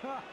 Hey!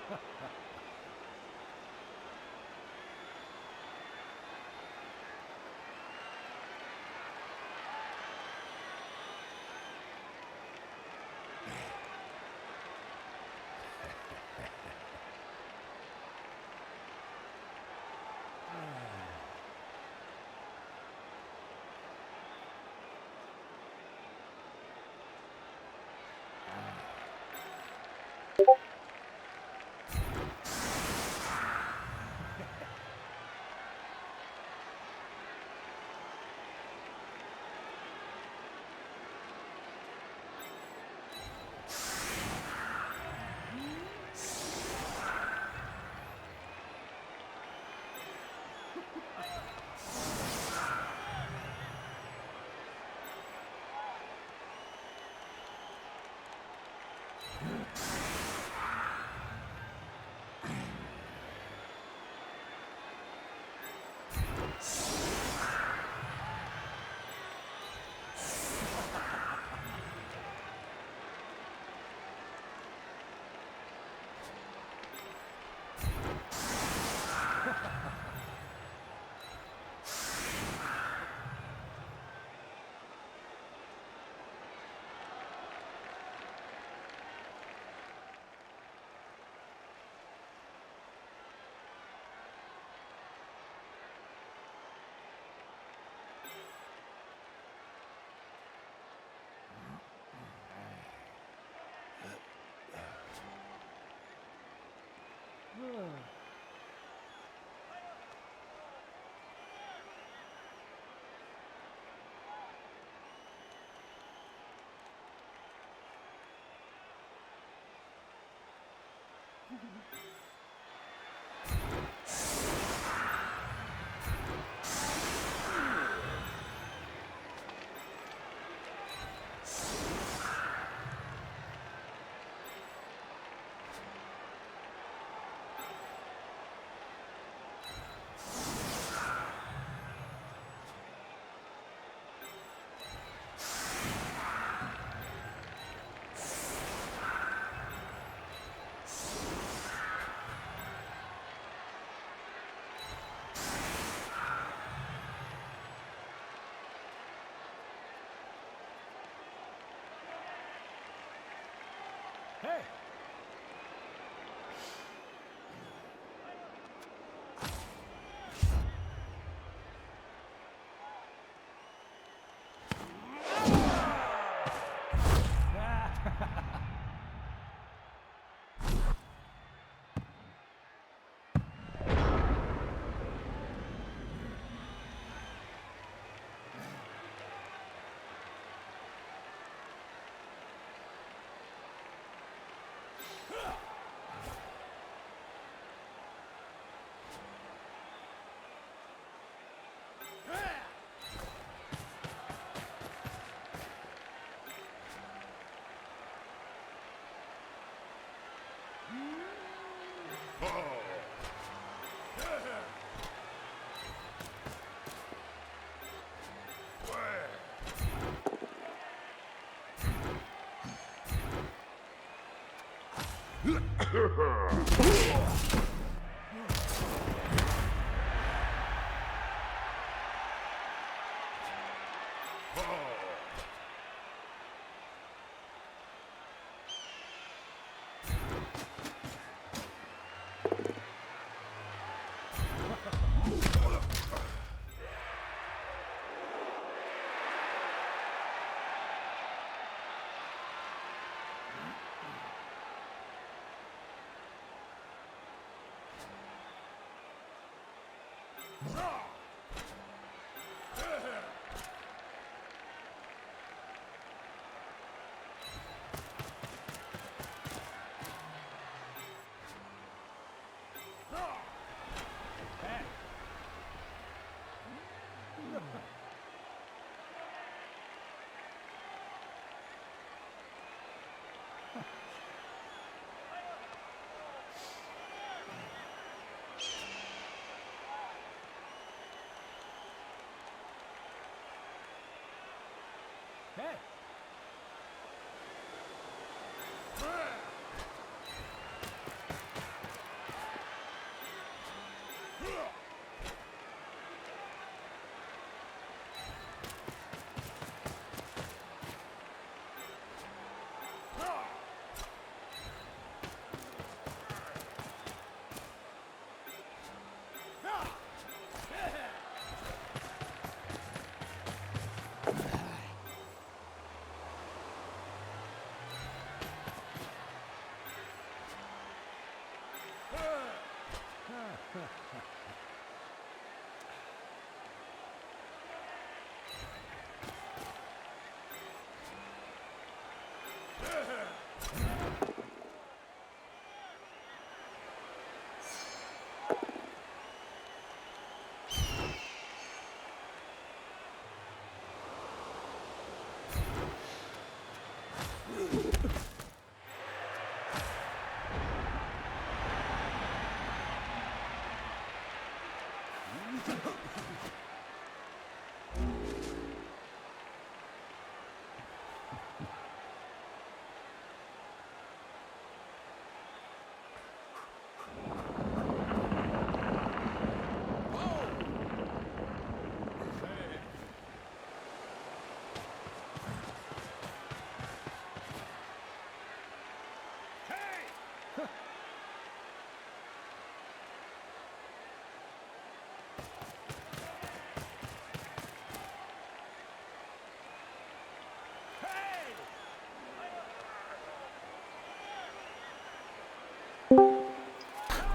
Hey!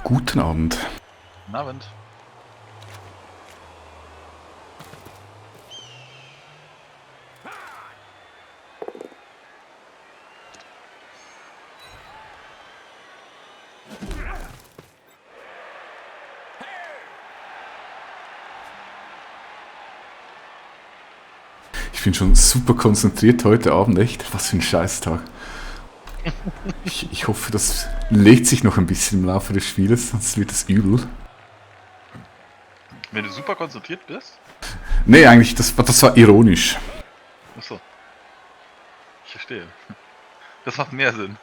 Guten Abend. Guten Abend. Ich bin schon super konzentriert heute Abend, echt. Was für ein Scheißtag. Ich hoffe, das legt sich noch ein bisschen im Laufe des Spieles, sonst wird es übel. Wenn du super konzentriert bist? Nee, eigentlich, das war ironisch. Achso. Ich verstehe. Das macht mehr Sinn.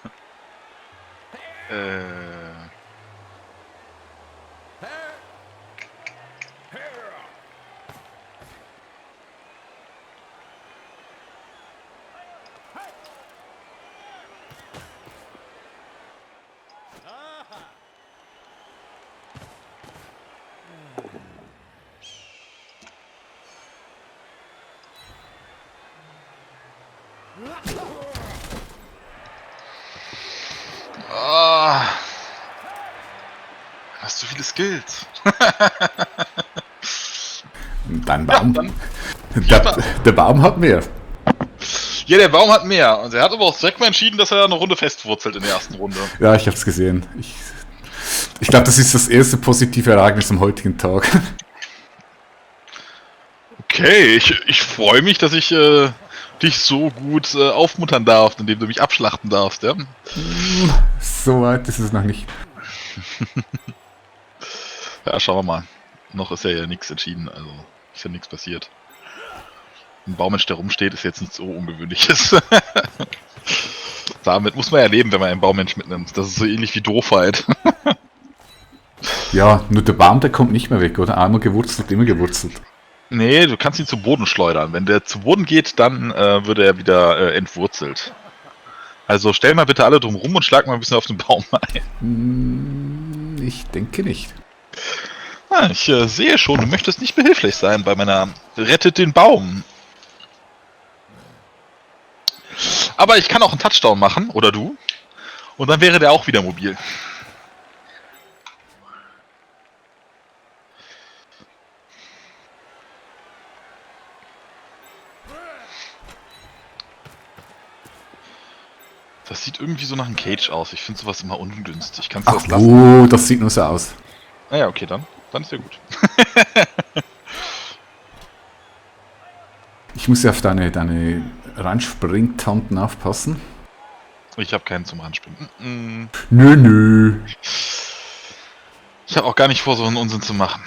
Oh. Hast du viele Skills? Dein Baum. Ja, Der Baum hat mehr. Ja, der Baum hat mehr. Und er hat aber auch direkt mal entschieden, dass er eine Runde festwurzelt in der ersten Runde. Ja, ich hab's gesehen. Ich glaube, das ist das erste positive Ereignis am heutigen Tag. Okay, ich freue mich, dass ich dich so gut aufmuntern darf, indem du mich abschlachten darfst, ja? So weit ist es noch nicht. Ja, schauen wir mal. Noch ist ja nichts entschieden, also ist ja nichts passiert. Ein Baummensch, der rumsteht, ist jetzt nichts so Ungewöhnliches. Damit muss man ja leben, wenn man einen Baummensch mitnimmt. Das ist so ähnlich wie Doofheit. Ja, nur der Baum, der kommt nicht mehr weg, oder? Einmal gewurzelt, immer gewurzelt. Nee, du kannst ihn zu Boden schleudern. Wenn der zu Boden geht, dann wird er wieder entwurzelt. Also stell mal bitte alle drum rum und schlag mal ein bisschen auf den Baum ein. Ich denke nicht. Ah, ich sehe schon, du möchtest nicht behilflich sein bei meiner Rettet den Baum. Aber ich kann auch einen Touchdown machen, oder du. Und dann wäre der auch wieder mobil. Das sieht irgendwie so nach einem Cage aus. Ich finde sowas immer ungünstig. Kannst du das lassen? Oh, das sieht nur so aus. Naja, okay, dann ist ja gut. Ich muss ja auf deine Reinspringtanten aufpassen. Ich habe keinen zum Anspringen. Nö. Ich habe auch gar nicht vor, so einen Unsinn zu machen.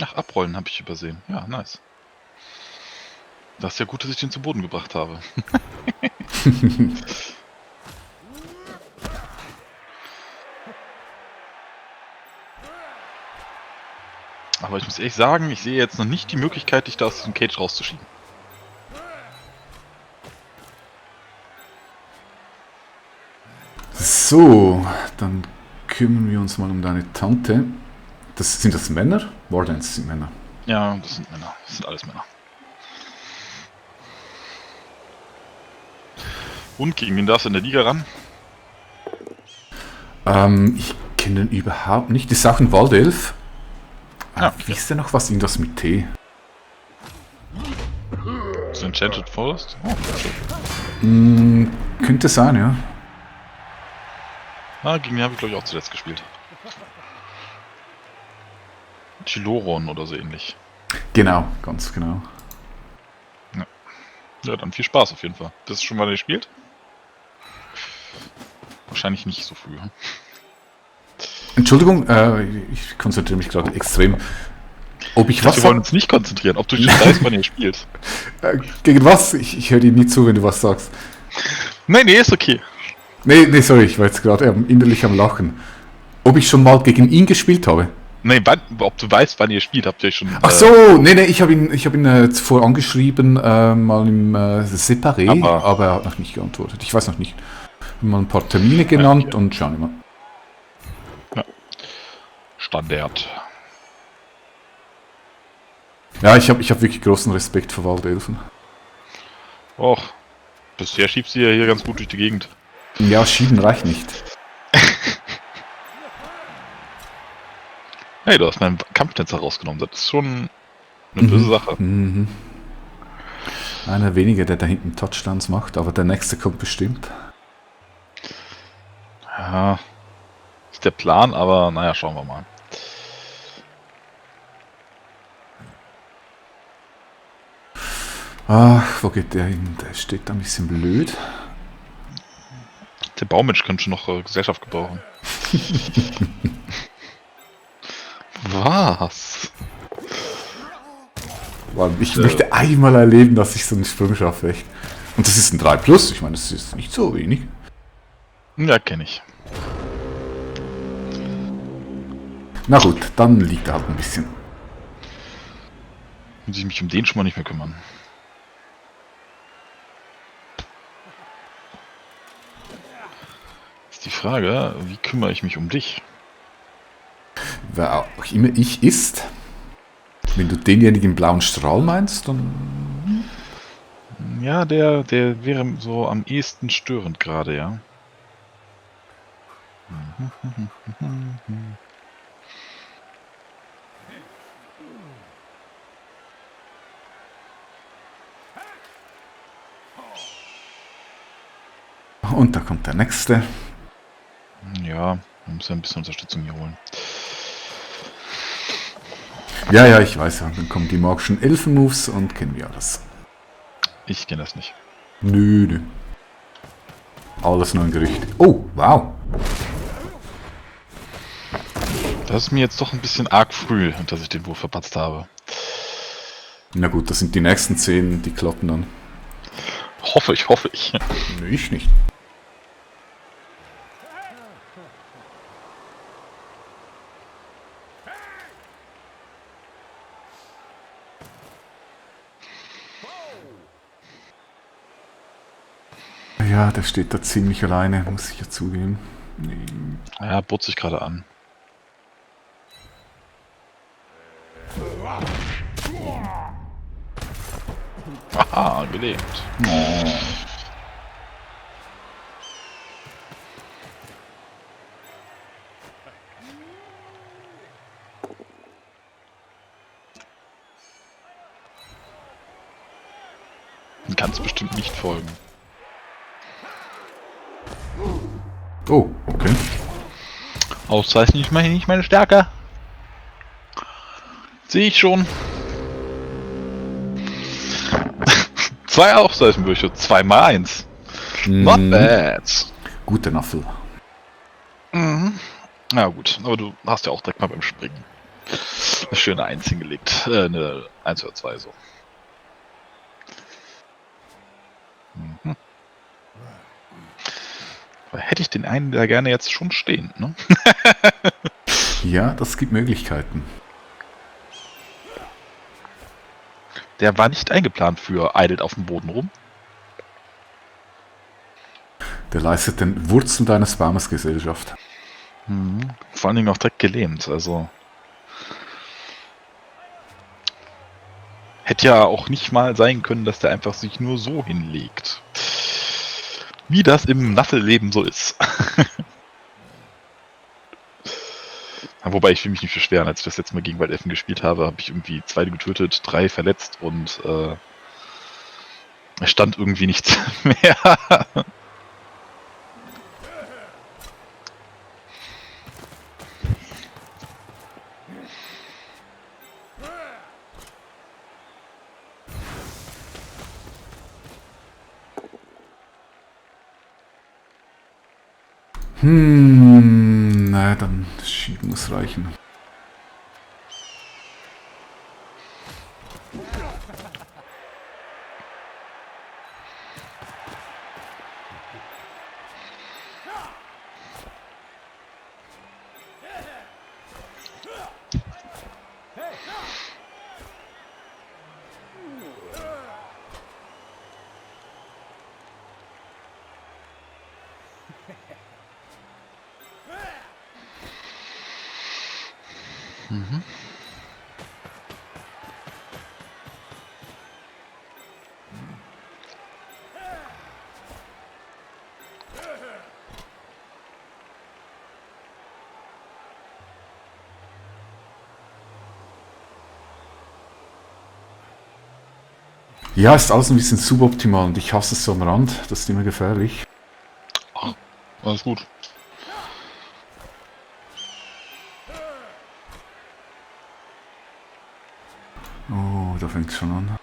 Ach, abrollen habe ich übersehen. Ja, nice. Das ist ja gut, dass ich den zu Boden gebracht habe. Aber ich muss ehrlich sagen, ich sehe jetzt noch nicht die Möglichkeit, dich da aus diesem Cage rauszuschieben. So, dann kümmern wir uns mal um deine Tante. Sind das Männer? Wardens sind Männer. Ja, das sind Männer. Das sind alles Männer. Und gegen wen darfst du in der Liga ran? Ich kenne den überhaupt nicht. Das ist auch ein Waldelf. Ja. Wie ist denn noch was? Irgendwas mit T? Das ist Enchanted Forest? Oh, Könnte sein, ja. ah, gegen den habe ich glaube ich auch zuletzt gespielt. Chiloron oder so ähnlich. Genau, ganz genau. Ja, dann viel Spaß auf jeden Fall. Das ist schon mal gespielt? Wahrscheinlich nicht so früh. Entschuldigung, ich konzentriere mich gerade extrem. Ob ich was Wir wollen uns nicht konzentrieren, ob du schon weißt, wann ihr spielt. Gegen was? Ich höre dir nie zu, wenn du was sagst. Nee, ist okay. Nee, sorry, ich war jetzt gerade innerlich am Lachen. Ob ich schon mal gegen ihn gespielt habe? Nee, ob du weißt, wann ihr spielt, habt ihr euch schon... Ach so, nee, ich habe ihn zuvor angeschrieben, mal im Separé, aber er hat noch nicht geantwortet. Ich weiß noch nicht. Mal ein paar Termine genannt okay. und schauen wir mal. Ja. Standard. Ja, ich hab wirklich großen Respekt vor Waldelfen. Och, bisher schiebst du ja hier ganz gut durch die Gegend. Ja, schieben reicht nicht. Hey, du hast meinen Kampftänzer rausgenommen. Das ist schon eine böse Sache. Mhm. Einer weniger, der da hinten Touchdowns macht, aber der nächste kommt bestimmt. Ja, ist der Plan, aber naja, schauen wir mal. Ach, wo geht der hin? Der steht da ein bisschen blöd. Der Baumensch könnte schon noch Gesellschaft gebrauchen. Was? Mann, ich möchte einmal erleben, dass ich so einen Sprung schaffe, echt. Und das ist ein 3+, ich meine, das ist nicht so wenig. Ja, kenne ich. Na gut, dann liegt er halt ein bisschen. Muss ich mich um den schon mal nicht mehr kümmern. Ist die Frage, wie kümmere ich mich um dich? Wer auch immer ich ist, wenn du denjenigen blauen Strahl meinst, dann... Ja, der wäre so am ehesten störend gerade, ja. Und da kommt der nächste. Ja, man muss ja ein bisschen Unterstützung hier holen. Ja, ich weiß ja, dann kommen die magischen Elfen-Moves und kennen wir alles. Ich kenne das nicht. Nö. Alles nur ein Gerücht. Oh, wow. Das ist mir jetzt doch ein bisschen arg früh, dass ich den Wurf verpatzt habe. Na gut, das sind die nächsten 10, die kloppen dann. Hoffe ich. Nö, ich nicht. Ja, der steht da ziemlich alleine, muss ich ja zugeben. Nee. Ja, bot sich gerade an. Aha, gelegt. Oh. Man kann es bestimmt nicht folgen. Oh, okay. Ausreißen ist nicht meine Stärke. Sehe ich schon. 2 Ausreißenbrüche, 2x1. Not bad. Guter Naffel. Mhm. Na gut, aber du hast ja auch direkt mal beim Springen eine schöne 1 hingelegt. Eine 1 oder 2 so. Mhm. Aber hätte ich den einen da gerne jetzt schon stehen, ne? Ja, das gibt Möglichkeiten. Der war nicht eingeplant für eidelt auf dem Boden rum. Der leistet den Wurzeln deines Baumes Gesellschaft. Mhm. Vor allen Dingen auch direkt gelähmt, also. Hätte ja auch nicht mal sein können, dass der einfach sich nur so hinlegt. Wie das im Naffelleben so ist. Wobei ich will mich nicht beschweren, als ich das letzte Mal gegen Waldelfen gespielt habe, habe ich irgendwie 2 getötet, 3 verletzt und es stand irgendwie nichts mehr. Na, dann schieben muss reichen. Mhm. Ja, ist alles ein bisschen suboptimal und ich hasse es so am Rand. Das ist immer gefährlich. Ach, alles gut. Oh, da fängt es schon an.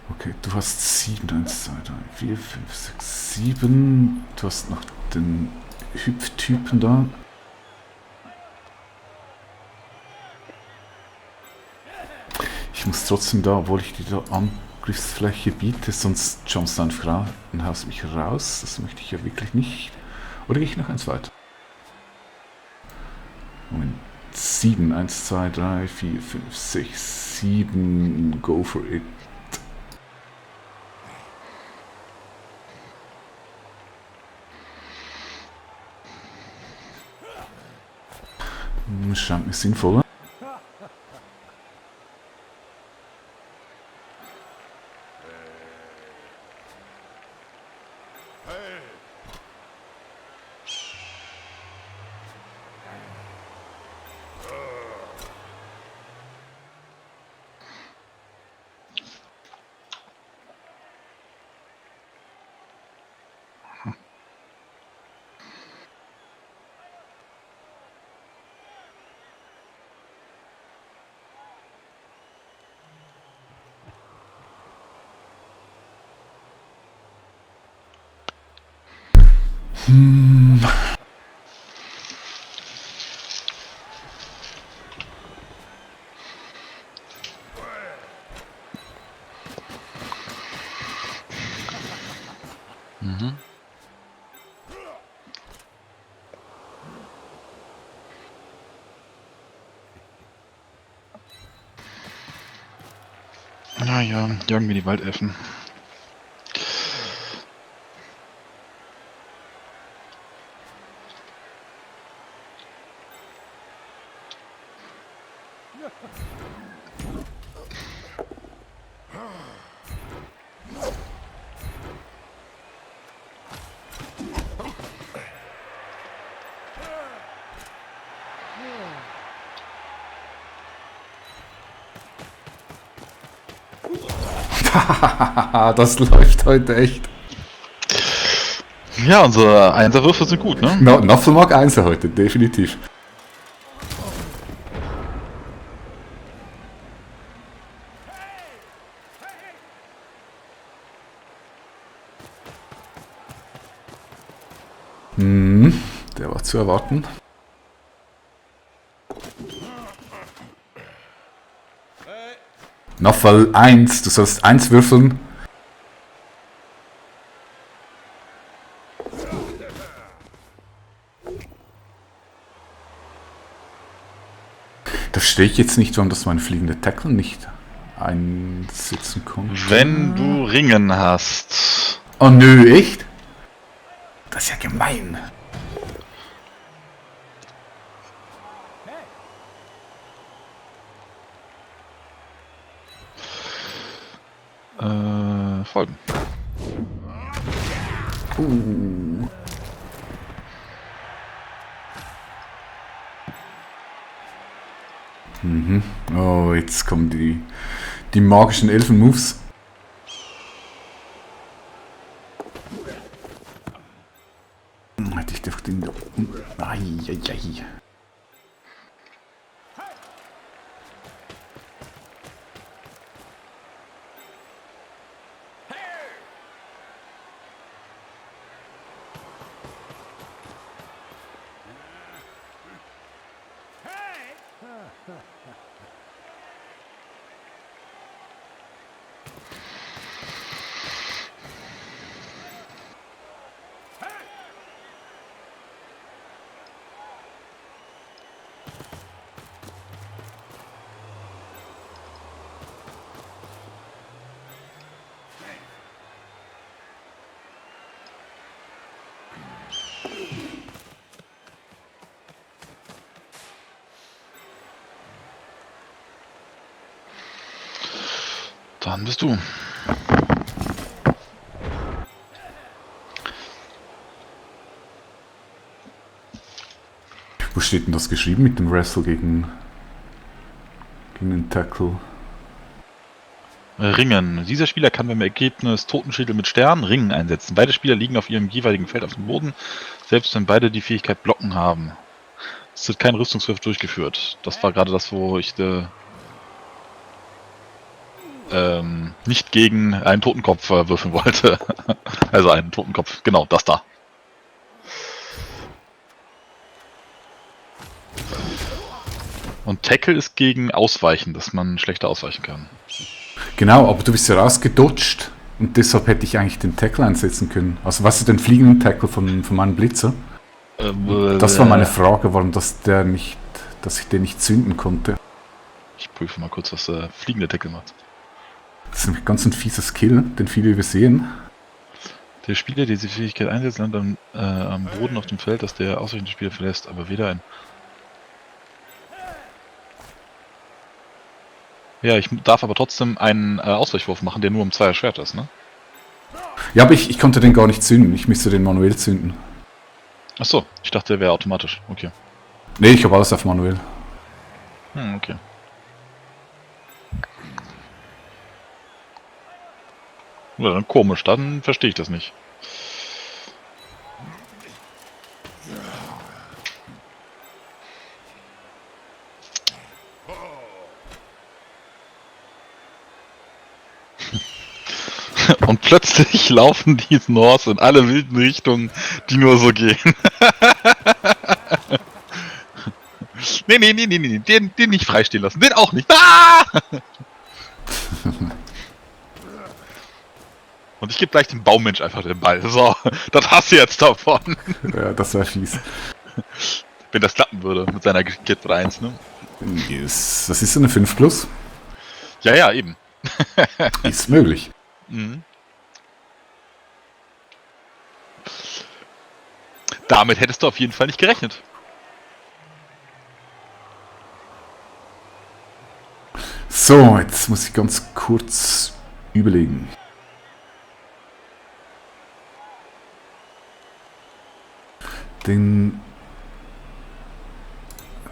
Okay, du hast 7, 1, 2, 3, 4, 5, 6, 7. Du hast noch den Hüpftypen da. Ich muss trotzdem da, obwohl ich die Angriffsfläche biete, sonst jumpst du einfach raus und haust mich raus. Das möchte ich ja wirklich nicht. Oder gehe ich noch eins weiter? Moment. 7, 1, 2, 3, 4, 5, 6, 7. Go for it. Scheint mir sinnvoller. Mhm. Naja, jagen wir die Waldelfen. Das läuft heute echt. Ja, unsere Einserwürfe sind gut, ne? Naffel mag Einser heute, definitiv. Der war zu erwarten. Naffel 1, du sollst 1 würfeln. Da verstehe ich jetzt nicht, warum das mein fliegender Tackle nicht einsetzen konnte. Wenn du Ringen hast. Oh nö, echt? Das ist ja gemein. Folgen. Oh, jetzt kommen die magischen Elfen-Moves. Hätte ich doch den... Ai. Dann bist du. Wo steht denn das geschrieben mit dem Wrestle gegen den Tackle? Ringen. Dieser Spieler kann beim Ergebnis Totenschädel mit Stern Ringen einsetzen. Beide Spieler liegen auf ihrem jeweiligen Feld auf dem Boden, selbst wenn beide die Fähigkeit Blocken haben. Es wird kein Rüstungswurf durchgeführt. Das war gerade das, wo ich nicht gegen einen Totenkopf würfeln wollte. Also einen Totenkopf, genau, das da. Und Tackle ist gegen Ausweichen, dass man schlechter ausweichen kann. Genau, aber du bist ja rausgedodged und deshalb hätte ich eigentlich den Tackle einsetzen können. Also was ist den fliegenden Tackle von meinem Blitzer? Das war meine Frage, warum dass ich den nicht zünden konnte. Ich prüfe mal kurz, was der fliegende Tackle macht. Das ist nämlich ganz ein fieser Skill, den viele übersehen. Der Spieler, der diese Fähigkeit einsetzt, landet am Boden auf dem Feld, das der ausweichende Spieler verlässt, aber weder ein... Ja, ich darf aber trotzdem einen Ausweichwurf machen, der nur um 2 erschwert ist, ne? Ja, aber ich konnte den gar nicht zünden. Ich müsste den manuell zünden. Achso, ich dachte, der wäre automatisch. Okay. Nee, ich habe alles auf manuell. Okay. Ja, dann komisch, dann verstehe ich das nicht. Und plötzlich laufen die Norse in alle wilden Richtungen, die nur so gehen. Nee, den nicht freistehen lassen, den auch nicht. Ah! Und ich gebe gleich dem Baummensch einfach den Ball. So, das hast du jetzt davon. Ja, das war fies. Wenn das klappen würde mit seiner Kit 1, ne? Yes. Das ist eine 5 plus. Ja, eben. Ist möglich. Mhm. Damit hättest du auf jeden Fall nicht gerechnet. So, jetzt muss ich ganz kurz überlegen.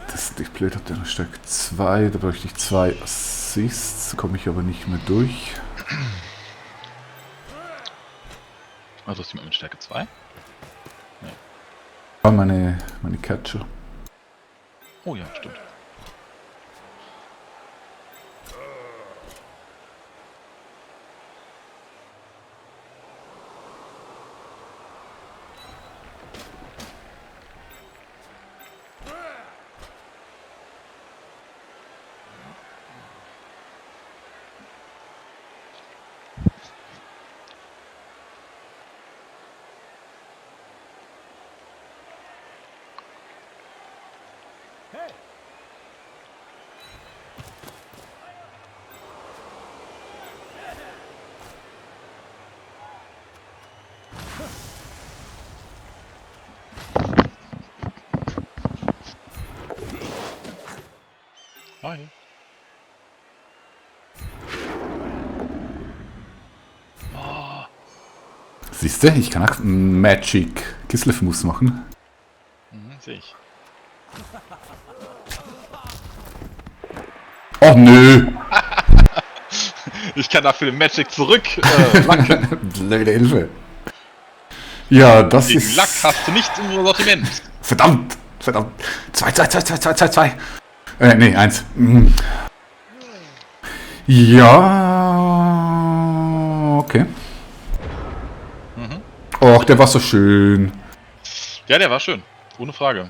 Das ist nicht blöd, hat der Stärke 2, da bräuchte ich 2 Assists, komme ich aber nicht mehr durch. Also ist jemand mit Stärke 2? Ah, meine Catcher. Oh ja, stimmt. Hi. Oh. Siehst du, ich kann auch Magic Kislev-Mus machen. Sehe ich. Oh nö! Ich kann dafür den Magic zurück lacken. Blöde Hilfe. Ja, das Gegen ist... Lack hast du nicht im Sortiment. Verdammt! 2. Nee, 1. Ja, okay. Och, der war so schön. Ja, der war schön. Ohne Frage.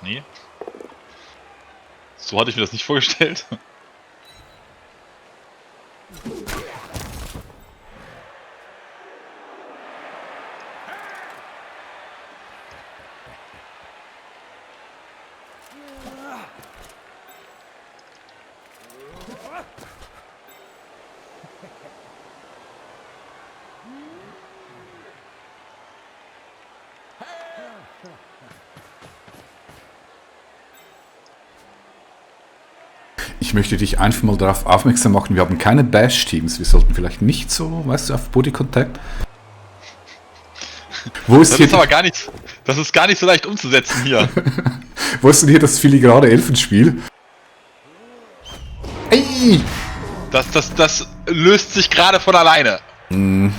Nee. So hatte ich mir das nicht vorgestellt. Ich möchte dich einfach mal darauf aufmerksam machen, wir haben keine Bash-Teams. Wir sollten vielleicht nicht so, weißt du, auf Body Contact. Wo ist Das hier ist aber gar nicht, das ist gar nicht so leicht umzusetzen hier. Wo ist denn hier das filigrane Elfenspiel? Ey! Das löst sich gerade von alleine. Du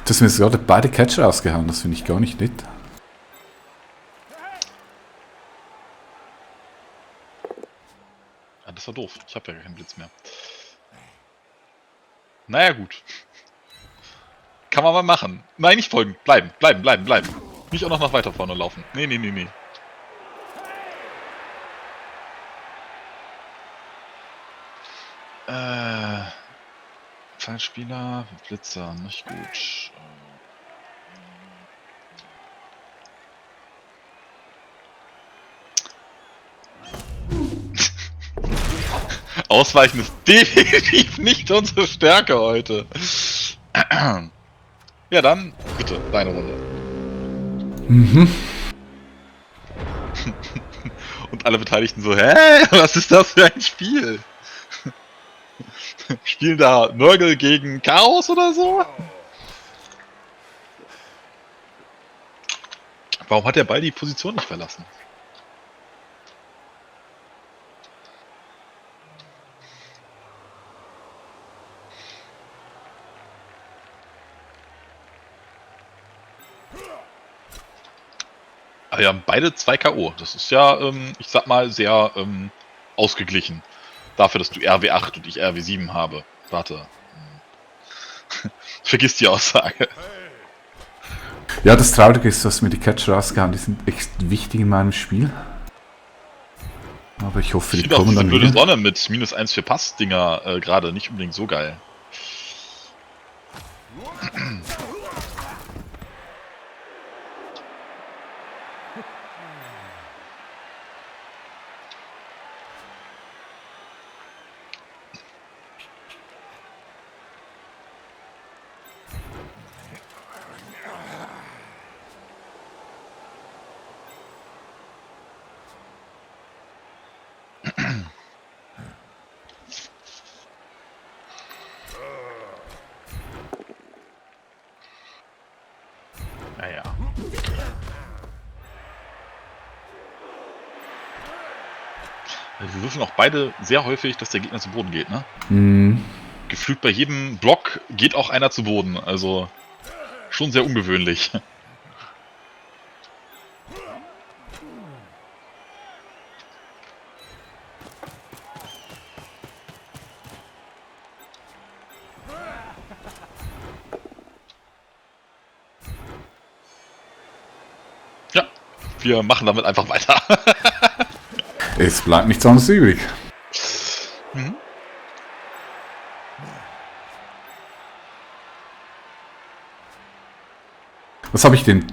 hast mir jetzt gerade beide Catcher ausgehauen, das finde ich gar nicht nett. Ja, das war doof. Ich habe ja gar keinen Blitz mehr. Naja, gut. Kann man mal machen. Nein, nicht folgen. Bleiben. Nicht auch noch weiter vorne laufen. Nee. Fallspieler, Blitzer, nicht gut. Ausweichen ist definitiv nicht unsere Stärke heute. Ja, dann bitte, deine Runde. Und alle Beteiligten so, hä? Was ist das für ein Spiel? Spielen da Nörgel gegen Chaos oder so? Warum hat der Ball die Position nicht verlassen? Aber wir haben beide 2 K.O. Das ist ja, ich sag mal, sehr ausgeglichen. Dafür, dass du RW8 und ich RW7 habe. Warte. Vergiss die Aussage. Ja, das Traurige ist, du hast mir die Catcher rausgehauen, die sind echt wichtig in meinem Spiel. Aber ich hoffe, die kommen dann blöde wieder. Sonne mit -1 für Pass-Dinger gerade nicht unbedingt so geil. Naja. Wir würfeln auch beide sehr häufig, dass der Gegner zu Boden geht, ne? Mhm. Gefühlt bei jedem Block geht auch einer zu Boden, also schon sehr ungewöhnlich. Ja, wir machen damit einfach weiter. Es bleibt nichts anderes übrig. Mhm. Was habe ich denn?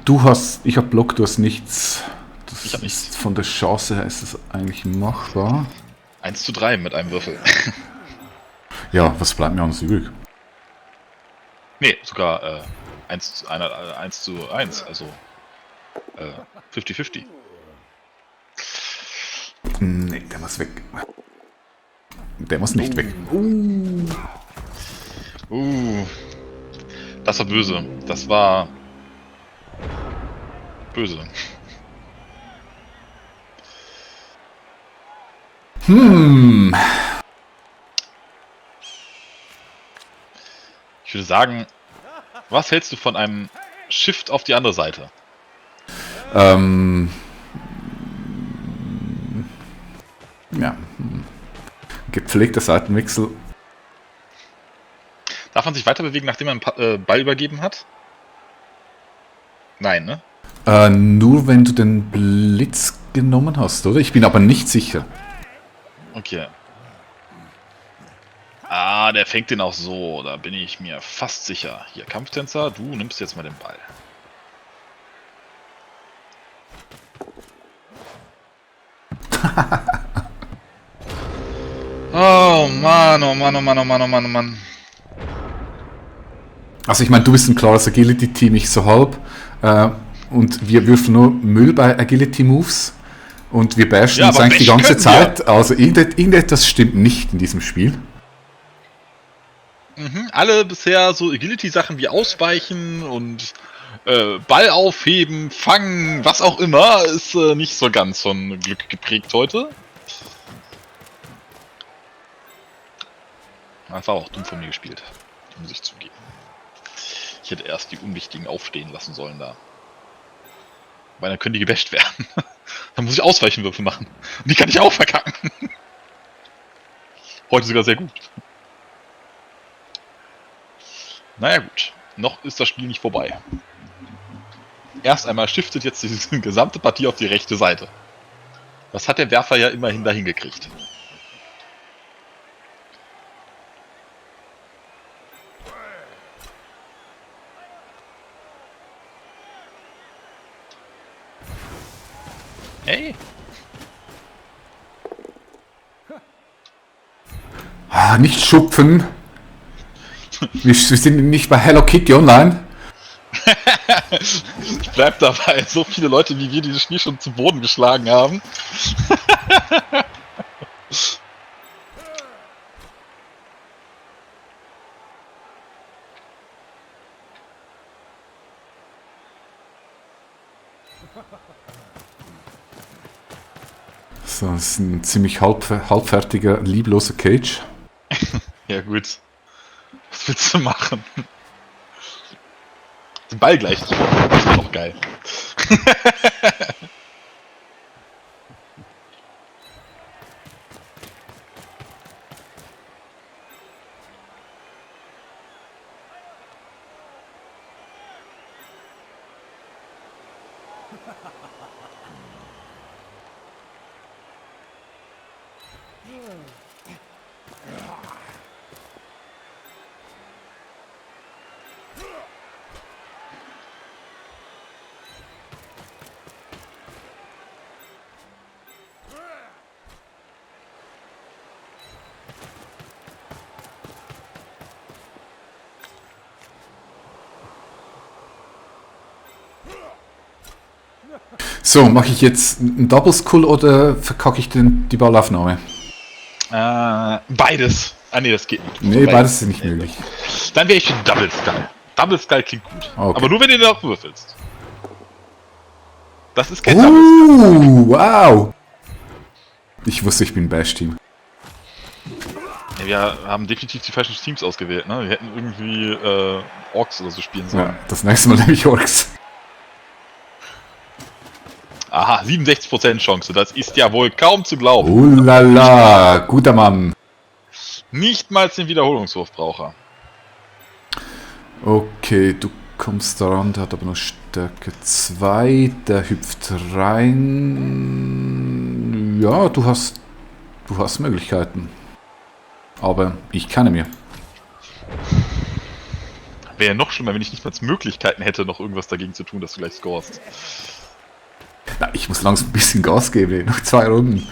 Ich habe Block, du hast nichts. Das Ich hab nichts. ist von der Chance her ist es eigentlich machbar. 1:3 mit einem Würfel. Ja, was bleibt mir anderes übrig? Nee, sogar 1:1, also 50-50. Nee, der muss weg. Der muss nicht weg. Das war böse. Das war böse. Ich würde sagen, was hältst du von einem Shift auf die andere Seite? Ja. Gepflegter Seitenwechsel. Darf man sich weiter bewegen, nachdem man einen Ball übergeben hat? Nein, ne? Nur wenn du den Blitz genommen hast, oder? Ich bin aber nicht sicher. Okay. Ah, der fängt den auch so. Da bin ich mir fast sicher. Hier, Kampftänzer, du nimmst jetzt mal den Ball. Oh Mann, oh Mann, oh Mann, oh Mann, oh Mann, oh Mann. Also ich meine, du bist ein klares Agility-Team, ich so halb. und wir würfeln nur Müll bei Agility Moves und wir bashen Ja, uns aber eigentlich die bashen ganze können Zeit. Also irgendetwas stimmt nicht in diesem Spiel. Alle bisher so Agility-Sachen wie Ausweichen und Ball aufheben, fangen, was auch immer, ist nicht so ganz von Glück geprägt heute. Das war auch dumm von mir gespielt, muss ich zugeben. Ich hätte erst die Unwichtigen aufstehen lassen sollen da. Weil dann können die gebasht werden. Dann muss ich Ausweichenwürfe machen. Und die kann ich auch verkacken. Heute sogar sehr gut. Naja gut, noch ist das Spiel nicht vorbei. Erst einmal shiftet jetzt die gesamte Partie auf die rechte Seite. Das hat der Werfer ja immerhin dahin gekriegt. Hey! Ah, nicht schupfen. Wir sind nicht bei Hello Kitty Online. Ich bleib dabei, so viele Leute wie wir dieses Spiel schon zu Boden geschlagen haben. So, das ist ein ziemlich halbfertiger, liebloser Cage. Ja gut. Was willst du machen? Den Ball gleich nicht machen, das wäre doch geil. So, mache ich jetzt einen Double Skull oder verkacke ich die Ballaufnahme? Beides. Ah ne, das geht nicht. Nee, beides ist nicht möglich. Dann wäre ich für Double Skull. Double Skull klingt gut. Okay. Aber nur wenn du den auch würfelst. Das ist kein Double Skull. Wow! Ich wusste, ich bin Bash-Team. Ja, wir haben definitiv die falschen Teams ausgewählt, ne? Wir hätten irgendwie Orks oder so spielen sollen. Ja, das nächste Mal nehme ich Orks. Aha, 67% Chance. Das ist ja wohl kaum zu glauben. Oh la la, guter Mann. Nicht mal den Wiederholungswurf braucht er. Okay, du kommst daran, der hat aber noch Stärke 2, der hüpft rein. Ja, du hast Möglichkeiten. Aber ich kann mir. Wäre ja noch schlimmer, wenn ich nicht mal Möglichkeiten hätte, noch irgendwas dagegen zu tun, dass du gleich scorest. Na, ich muss langsam ein bisschen Gas geben, noch 2 Runden.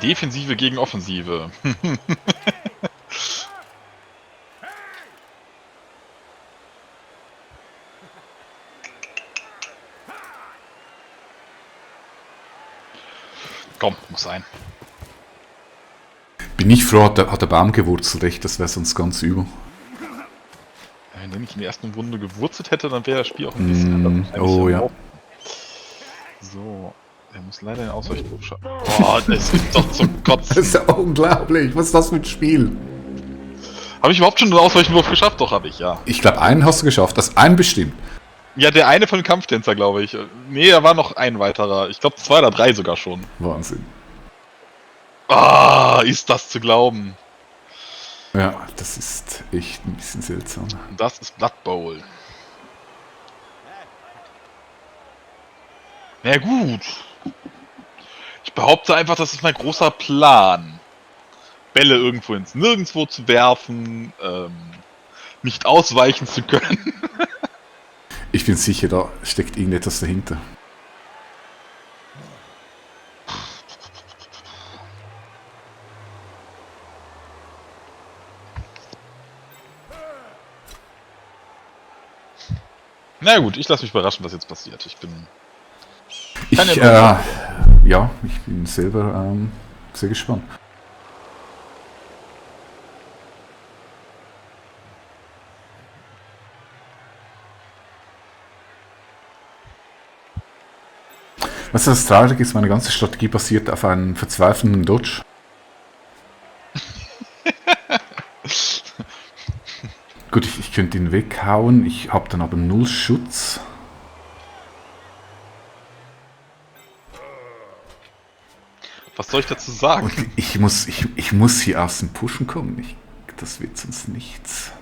Defensive gegen Offensive. Komm, muss sein. Bin ich froh, hat der Baum gewurzelt, echt, das wäre sonst ganz übel. Wenn ich in der ersten Runde gewurzelt hätte, dann wäre das Spiel auch ein bisschen anders. Oh ja. So, er muss leider den Ausweichwurf schaffen. Oh, das ist doch zum Kotzen. Das ist ja unglaublich, was ist das für ein Spiel? Habe ich überhaupt schon einen Ausweichwurf geschafft? Doch, habe ich, ja. Ich glaube, einen hast du geschafft, das einen bestimmt. Ja, der eine von Kampftänzer, glaube ich. Nee, da war noch ein weiterer. Ich glaube 2 oder 3 sogar schon. Wahnsinn. Ah, ist das zu glauben. Ja, das ist echt ein bisschen seltsam. Das ist Blood Bowl. Na ja, gut. Ich behaupte einfach, das ist mein großer Plan. Bälle irgendwo ins Nirgendwo zu werfen, nicht ausweichen zu können. Ich bin sicher, da steckt irgendetwas dahinter. Na gut, ich lasse mich überraschen, was jetzt passiert. Ich bin selber sehr gespannt. Was das Traurige ist, meine ganze Strategie basiert auf einem verzweifelnden Dodge. Gut, ich könnte ihn weghauen, ich habe dann aber 0 Schutz. Was soll ich dazu sagen? Und ich muss hier aus dem Pushen kommen. Das wird sonst nichts.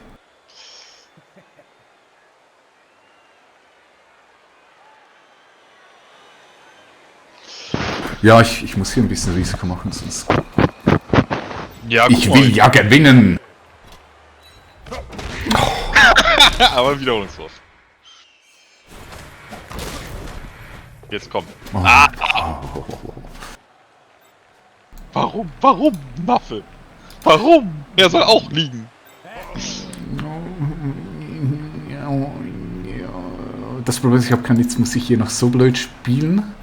Ja, ich muss hier ein bisschen Risiko machen, sonst... Ja, ich will ja gewinnen! Aber Wiederholungswurf. Jetzt komm. Oh. Warum? Warum, Naffe? Warum? Er soll auch liegen. Das Problem ist, ich habe kein Jetzt muss ich hier noch so blöd spielen,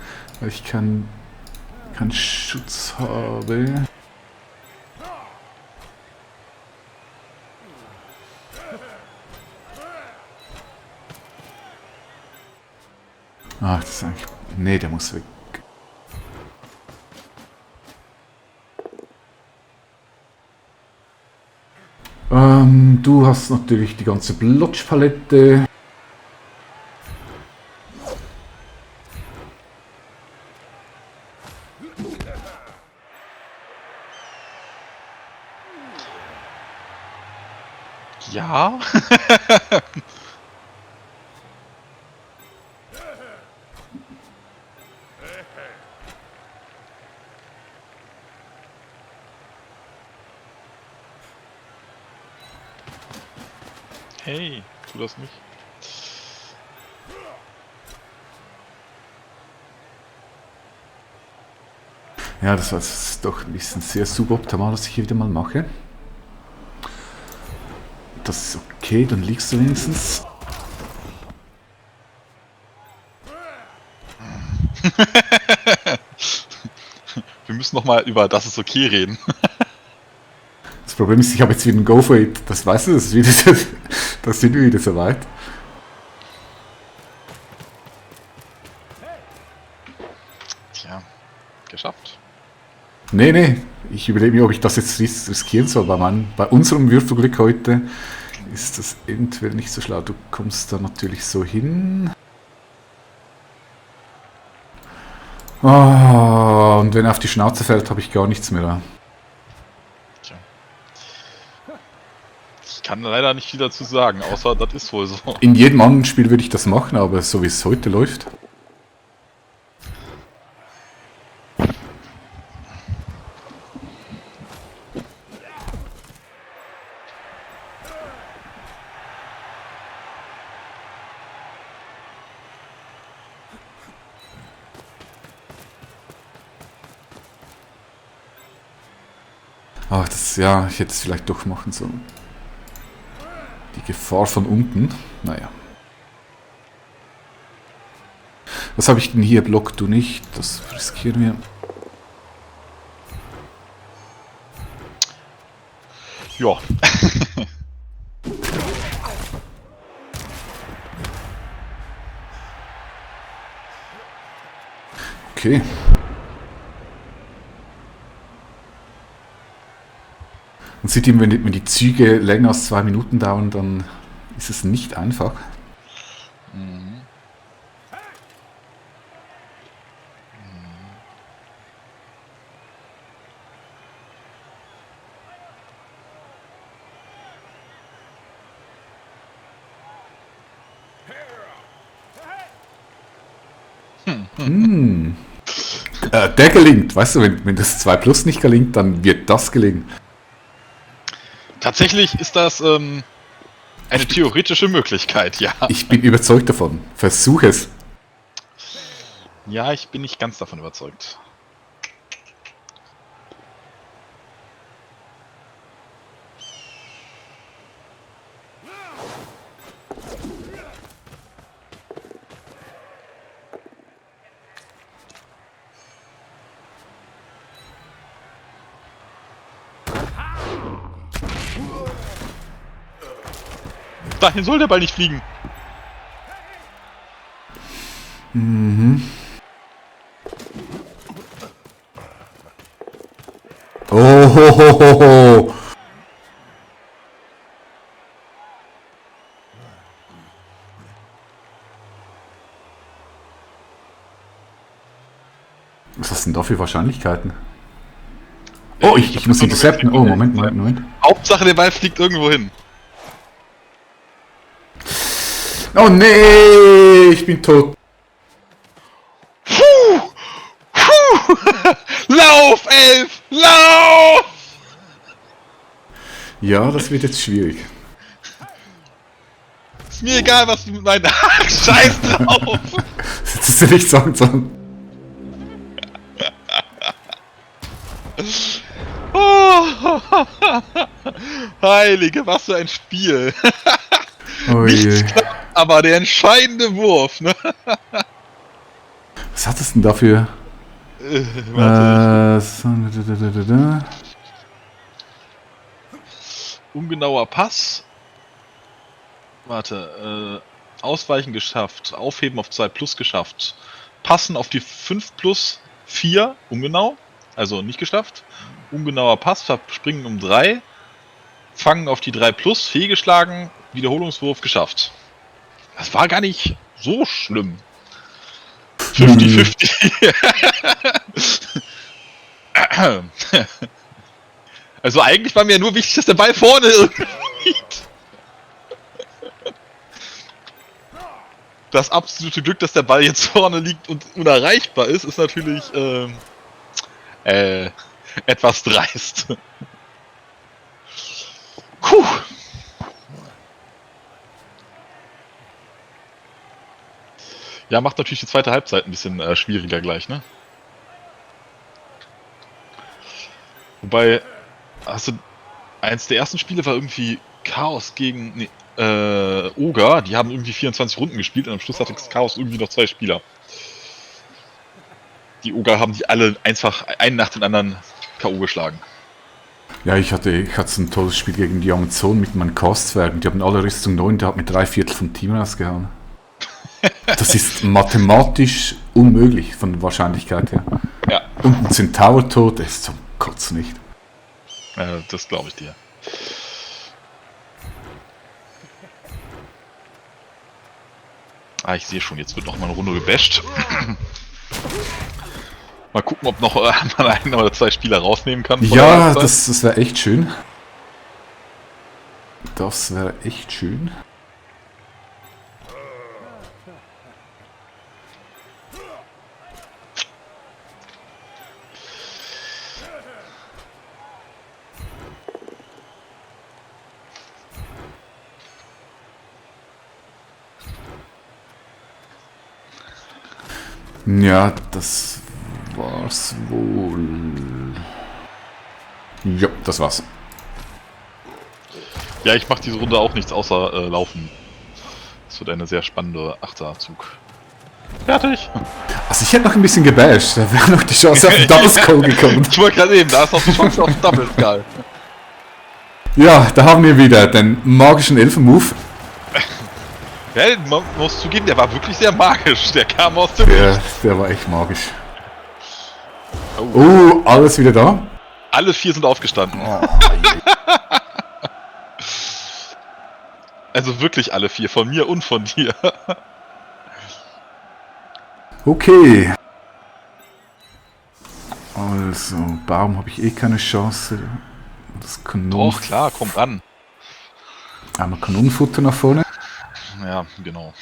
weil ich keinen Schutz habe. Ach, das ist eigentlich... Nee, der muss weg. Du hast natürlich die ganze Blotch-Palette. Ja. Hey, tu das nicht. Ja, das war jetzt doch ein bisschen sehr suboptimal, was ich hier wieder mal mache. Das ist okay, dann liegst du wenigstens. Wir müssen nochmal über das ist okay reden. Das Problem ist, ich habe jetzt wieder ein Go for it. Das weißt du, das ist wieder, da sind wir wieder so weit. Tja, geschafft. Nee, ich überlege mir, ob ich das jetzt riskieren soll. Bei unserem Würfelglück heute ist das eventuell nicht so schlau. Du kommst da natürlich so hin. Oh, und wenn er auf die Schnauze fällt, habe ich gar nichts mehr da. Tja. Ich kann leider nicht viel dazu sagen, außer das ist wohl so. In jedem anderen Spiel würde ich das machen, aber so wie es heute läuft. Ach, ja, ich hätte es vielleicht doch machen sollen. Die Gefahr von unten, naja. Was habe ich denn hier? Block du nicht, das riskieren wir. Ja. Okay. Und seht ihr, wenn die Züge länger als 2 Minuten dauern, dann ist es nicht einfach. Mhm. Der gelingt, weißt du, wenn das 2 Plus nicht gelingt, dann wird das gelingen. Tatsächlich ist das eine theoretische Möglichkeit, ja. Ich bin überzeugt davon. Versuch es. Ja, ich bin nicht ganz davon überzeugt. Dahin soll der Ball nicht fliegen. Mhm. Oh, ho, ho, ho, ho. Was hast du denn da für Wahrscheinlichkeiten? Oh, ich muss intercepten. Oh, Moment. Hauptsache, der Ball fliegt irgendwo hin. Oh nee, ich bin tot. Lauf, Elf! Lauf! Ja, das wird jetzt schwierig. Ist mir egal, was du mit meinen... Scheiß drauf! Das hättest du nicht sagen sollen. Oh, Heilige, was für ein Spiel. Oh Nichts je. klappt, aber der entscheidende Wurf, ne? Was hattest du denn dafür? Warte, So. ungenauer Pass. Warte, Ausweichen geschafft, Aufheben auf 2 plus geschafft, Passen auf die 5 plus 4, ungenau, also nicht geschafft. Ungenauer Pass, Verspringen um 3, Fangen auf die 3 plus, fehlgeschlagen, Wiederholungswurf geschafft. Das war gar nicht so schlimm. 50-50. Also eigentlich war mir nur wichtig, dass der Ball vorne irgendwie liegt. Das absolute Glück, dass der Ball jetzt vorne liegt und unerreichbar ist, ist natürlich etwas dreist. Puh. Ja, macht natürlich die zweite Halbzeit ein bisschen schwieriger gleich, ne? Wobei, hast du, eins der ersten Spiele war irgendwie Chaos gegen Oga, die haben irgendwie 24 Runden gespielt und am Schluss hatte Chaos irgendwie noch 2 Spieler. Die Oga haben die alle einfach einen nach dem anderen K.O. geschlagen. Ja, ich hatte so ein tolles Spiel gegen die Amazon mit meinen Cast-Zwergen. Die haben alle Rüstung 9, der hat mit 3/4 vom Team rausgehauen. Das ist mathematisch unmöglich von der Wahrscheinlichkeit her. Ja, Und ein Centaur tot ist zum Kotzen nicht. das glaube ich dir. Ah, ich sehe schon, jetzt wird noch mal eine Runde gebasht. Mal gucken, ob noch mal einen oder 2 Spieler rausnehmen kann. Ja, das wäre echt schön. Das wäre echt schön. Ja, das war's wohl. Ja, das war's. Ja, ich mache diese Runde auch nichts außer laufen. Das wird eine sehr spannende Achterzug. Fertig! Also ich hätte noch ein bisschen gebasht, da wäre noch die Chance auf den Double Skull gekommen. Ich wollte gerade eben, da ist noch die Chance auf Double Skull. Ja, da haben wir wieder den magischen Elfen-Move. Ja, man muss zugeben, der war wirklich sehr magisch. Der kam aus dem Der war echt magisch. Oh, alles wieder da? Alle 4 sind aufgestanden. Oh, Also wirklich alle 4, von mir und von dir. okay. Also, Baum habe ich eh keine Chance. Das Kanon. Doch, klar, komm ran. Einmal Kanonenfutter nach vorne. Ja, genau.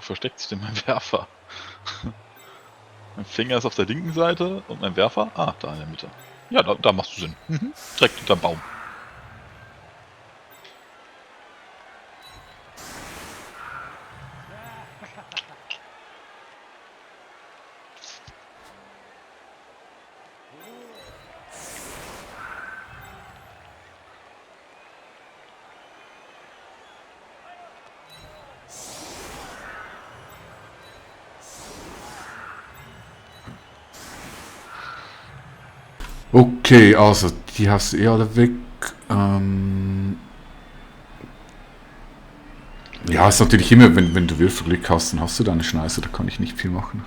versteckt sich denn mein Werfer? Mein Finger ist auf der linken Seite und mein Werfer? Ah, da in der Mitte. Ja, da machst du Sinn. Mhm. Direkt hinterm Baum. Okay, also die hast du eh alle weg. Ja, ist natürlich immer, wenn du Würfelglück hast, dann hast du deine Schneise, da kann ich nicht viel machen.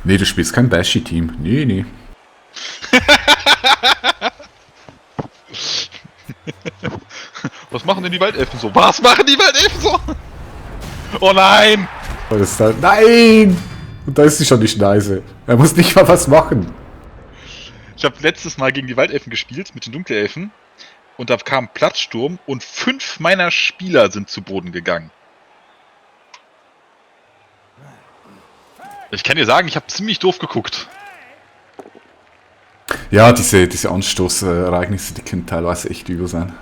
Nee, du spielst kein Bashi-Team. Nee. Was machen denn die Waldelfen so? Was machen die Waldelfen so? Oh nein! Nein! Und da ist sie schon die Schneise. Er muss nicht mal was machen. Ich habe letztes Mal gegen die Waldelfen gespielt, mit den Dunkelelfen. Und da kam Platzsturm und 5 meiner Spieler sind zu Boden gegangen. Ich kann dir sagen, ich habe ziemlich doof geguckt. Ja, diese Anstoßereignisse, die können teilweise echt übel sein.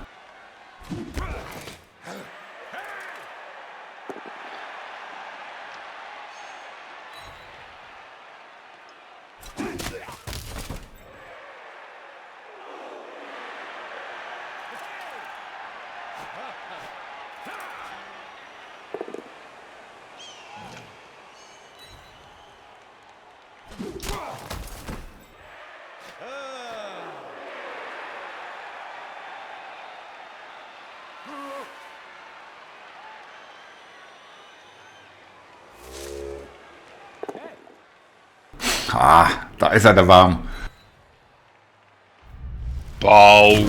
Ah, da ist er, der Warm. Baum.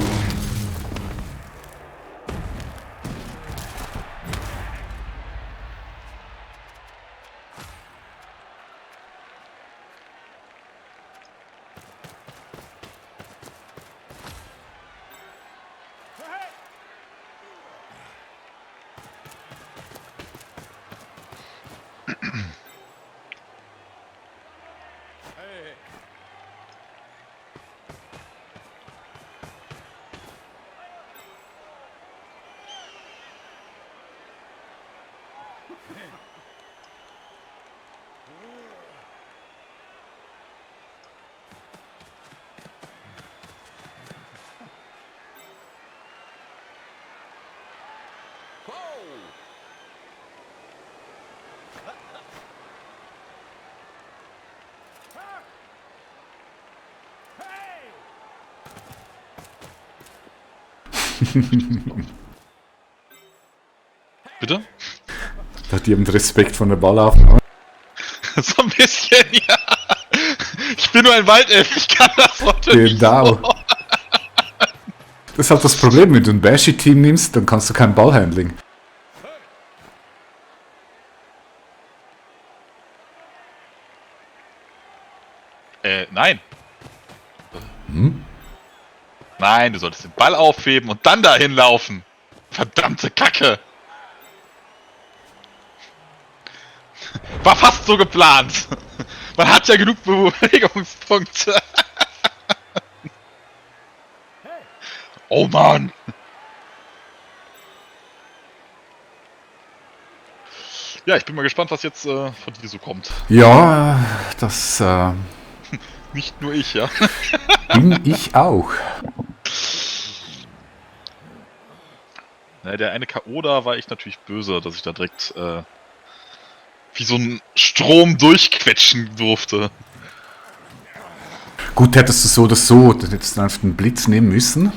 Bitte? Da hat jemand Respekt von der Ballaufnahme. So ein bisschen, ja. Ich bin nur ein Waldelf, ich kann das heute nicht Genau. so. Das ist halt das Problem, wenn du ein Bashi-Team nimmst, dann kannst du kein Ballhandling. Nein. Hm? Nein, du solltest den Ball aufheben und dann dahin laufen. Verdammte Kacke. War fast so geplant. Man hat ja genug Bewegungspunkte. Oh Mann. Ja, ich bin mal gespannt, was jetzt von dir so kommt. Ja, das Nicht nur ich, ja. bin ich auch. Na, der eine K.O. da war ich natürlich böse, dass ich da direkt wie so ein Strom durchquetschen durfte. Gut, hättest du so oder so, dann hättest du einfach den Blitz nehmen müssen.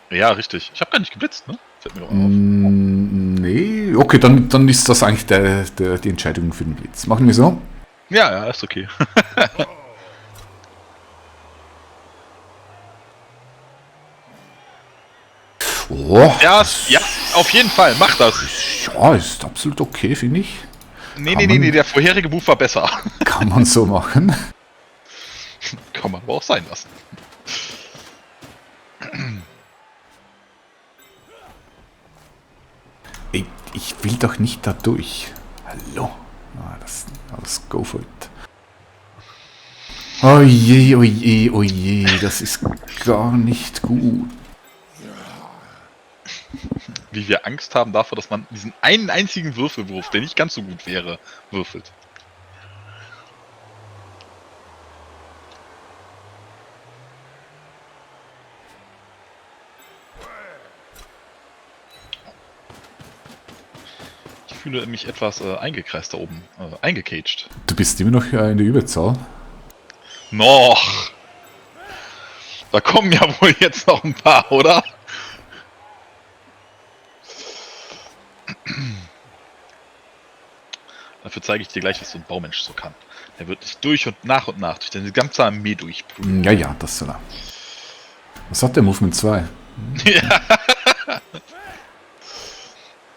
Ja, richtig. Ich habe gar nicht geblitzt, ne? Fällt mir doch auf. Nee, okay, dann ist das eigentlich die Entscheidung für den Blitz. Machen wir so. Ja, ja, ist okay. Oh, Ja, auf jeden Fall, mach das. ja, ist absolut okay, finde ich. Nee, der vorherige Move war besser. Kann man so machen. Kann man aber auch sein lassen. Ey, ich will doch nicht da durch. Hallo. Das go for it. Oje, oje, oje, das ist gar nicht gut. Wie wir Angst haben davor, dass man diesen einen einzigen Würfelwurf, der nicht ganz so gut wäre, würfelt. Ich fühle mich etwas eingekreist da oben, eingecaged. Du bist immer noch in der Überzahl. Noch! Da kommen ja wohl jetzt noch ein paar, oder? Dafür zeige ich dir gleich, was so ein Baumensch so kann. Der wird dich durch die ganze Armee durchprüfen. Ja, das soll er. Was hat der Movement 2? Ja.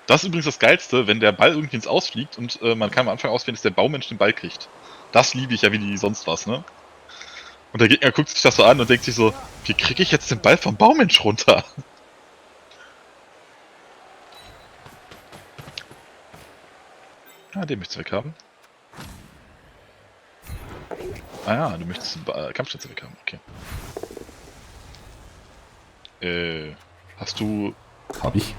Das ist übrigens das Geilste, wenn der Ball irgendwie ins Ausfliegt und man kann am Anfang auswählen, dass der Baumensch den Ball kriegt. Das liebe ich ja wie die sonst was, ne? Und der Gegner guckt sich das so an und denkt sich so, wie kriege ich jetzt den Ball vom Baumensch runter? Ah, den möchtest du weghaben. Ah ja, du möchtest den Kampfschütze weghaben, okay. Hast du... Hab ich.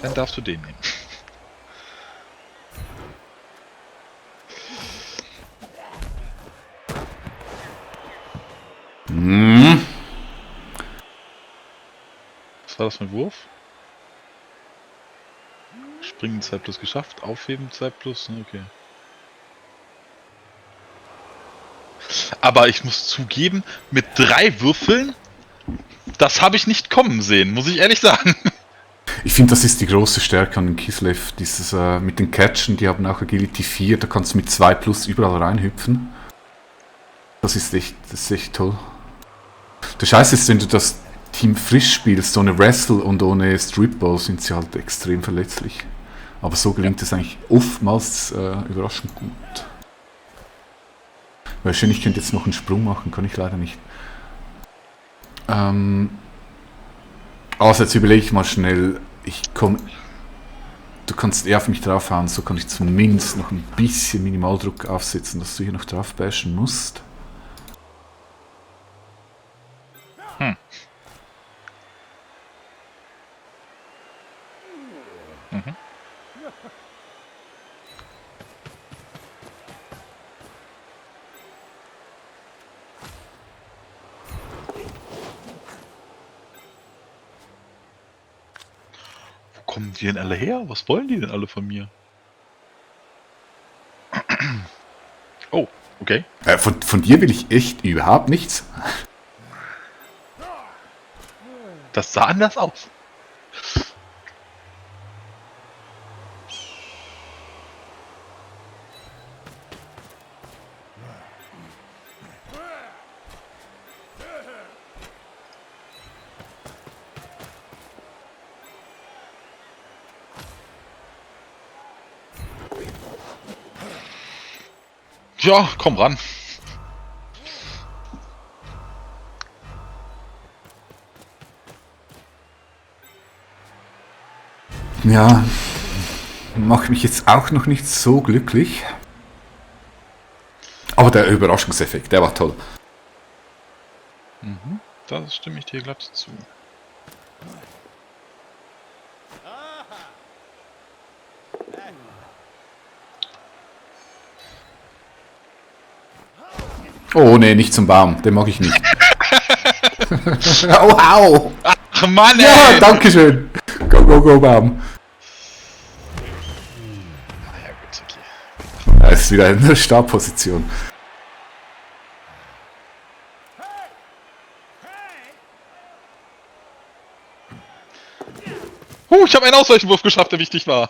Dann darfst du den nehmen. Was war das für ein Wurf? Springen 2 plus geschafft, aufheben 2 plus, okay. Aber ich muss zugeben, mit 3 Würfeln, das habe ich nicht kommen sehen, muss ich ehrlich sagen. Ich finde, das ist die große Stärke an den Kislev. Dieses mit den Catchen, die haben auch Agility 4, da kannst du mit 2 plus überall reinhüpfen. Das ist echt toll. Der Scheiß ist, wenn du das Team frisch spielst, ohne Wrestle und ohne Stripball, sind sie halt extrem verletzlich. Aber so gelingt es eigentlich oftmals überraschend gut. Weil schön, ich könnte jetzt noch einen Sprung machen, kann ich leider nicht. Also jetzt überlege ich mal schnell, du kannst eher auf mich draufhauen, so kann ich zumindest noch ein bisschen Minimaldruck aufsetzen, dass du hier noch drauf bashen musst. Wo kommen die denn alle her? Was wollen die denn alle von mir? Oh, okay. Von dir will ich echt überhaupt nichts. Das sah anders aus. Ja, komm ran. Ja, macht mich jetzt auch noch nicht so glücklich. Aber der Überraschungseffekt, der war toll. Da stimme ich dir glatt zu. Oh nee, nicht zum Baum, den mag ich nicht. Au, au! Ach Mann, Ja, ey! dankeschön. Go, go, go, bam. Ja gut, okay. Er ist wieder in der Startposition. Ich habe einen Ausweichenwurf geschafft, der wichtig war.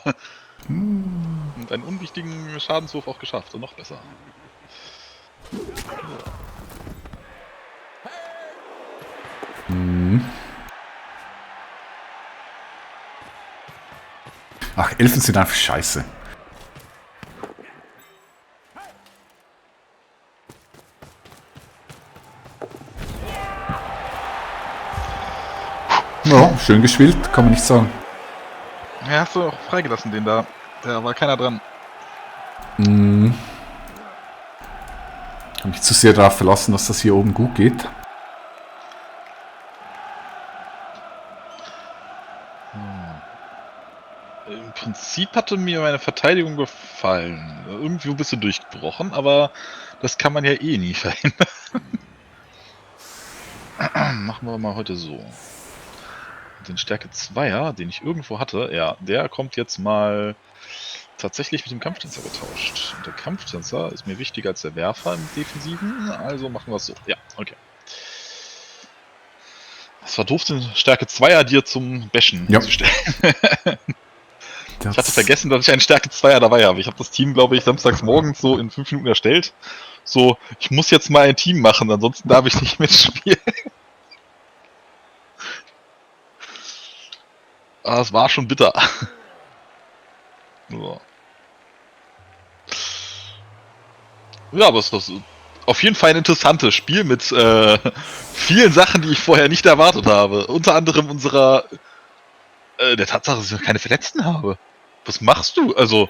Und einen unwichtigen Schadenswurf auch geschafft. Und noch besser. Ach, Elfen sind einfach scheiße. Ja, schön gespielt, kann man nicht sagen. Ja, hast du auch freigelassen, den da. Da war keiner dran. Kann mich zu sehr darauf verlassen, dass das hier oben gut geht. Im Prinzip hatte mir meine Verteidigung gefallen. Irgendwie bist du durchgebrochen, aber das kann man ja eh nie verhindern. Machen wir mal heute so. Den Stärke 2er, den ich irgendwo hatte, ja, der kommt jetzt mal tatsächlich mit dem Kampftänzer getauscht. Und der Kampftänzer ist mir wichtiger als der Werfer im Defensiven, also machen wir es so. Ja, okay. Es war doof, den Stärke 2er dir zum Bashen zu stellen. Ich hatte vergessen, dass ich einen Stärke 2er dabei habe. Ich habe das Team, glaube ich, samstags morgens so in 5 Minuten erstellt. So, ich muss jetzt mal ein Team machen, ansonsten darf ich nicht mitspielen. Aber es war schon bitter. So. Ja, aber es ist auf jeden Fall ein interessantes Spiel mit vielen Sachen, die ich vorher nicht erwartet habe. Unter anderem unserer der Tatsache, dass ich keine Verletzten habe. Was machst du? Also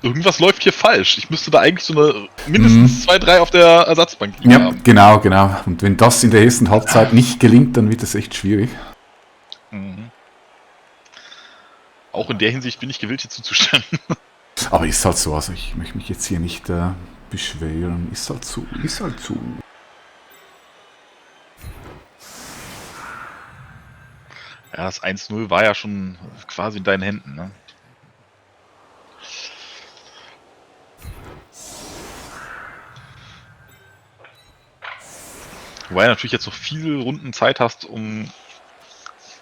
irgendwas läuft hier falsch. Ich müsste da eigentlich so eine mindestens 2, 3 auf der Ersatzbank liegen haben. Genau, genau. Und wenn das in der ersten Halbzeit nicht gelingt, dann wird es echt schwierig. Auch in der Hinsicht bin ich gewillt, hier zuzustimmen. Aber ist halt so, also ich möchte mich jetzt hier nicht beschweren. Ist halt so, ist halt so. Ja, das 1-0 war ja schon quasi in deinen Händen, ne? Wobei du natürlich jetzt noch viele Runden Zeit hast, um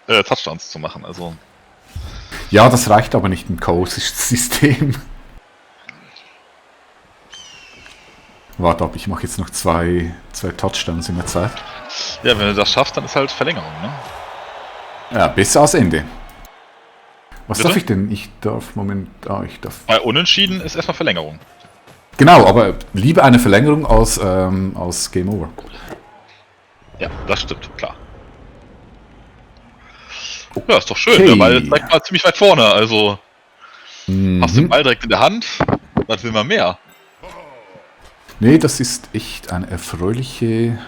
Touchdowns zu machen, also. Ja, das reicht aber nicht im Chaos-System. Warte ab, ich mache jetzt noch zwei Touchdowns in der Zeit. Ja, wenn du das schaffst, dann ist halt Verlängerung, ne? Ja, besser als Ende. Was Bitte? darf ich denn? Ich darf, Moment, ich darf... Bei Unentschieden ist erstmal Verlängerung. Genau, aber lieber eine Verlängerung als Game Over. Ja, das stimmt, klar. Ja, ist doch schön, der Ball ist direkt mal ziemlich weit vorne, also hast du den Ball direkt in der Hand, was will man mehr? Nee, das ist echt ein erfreuliches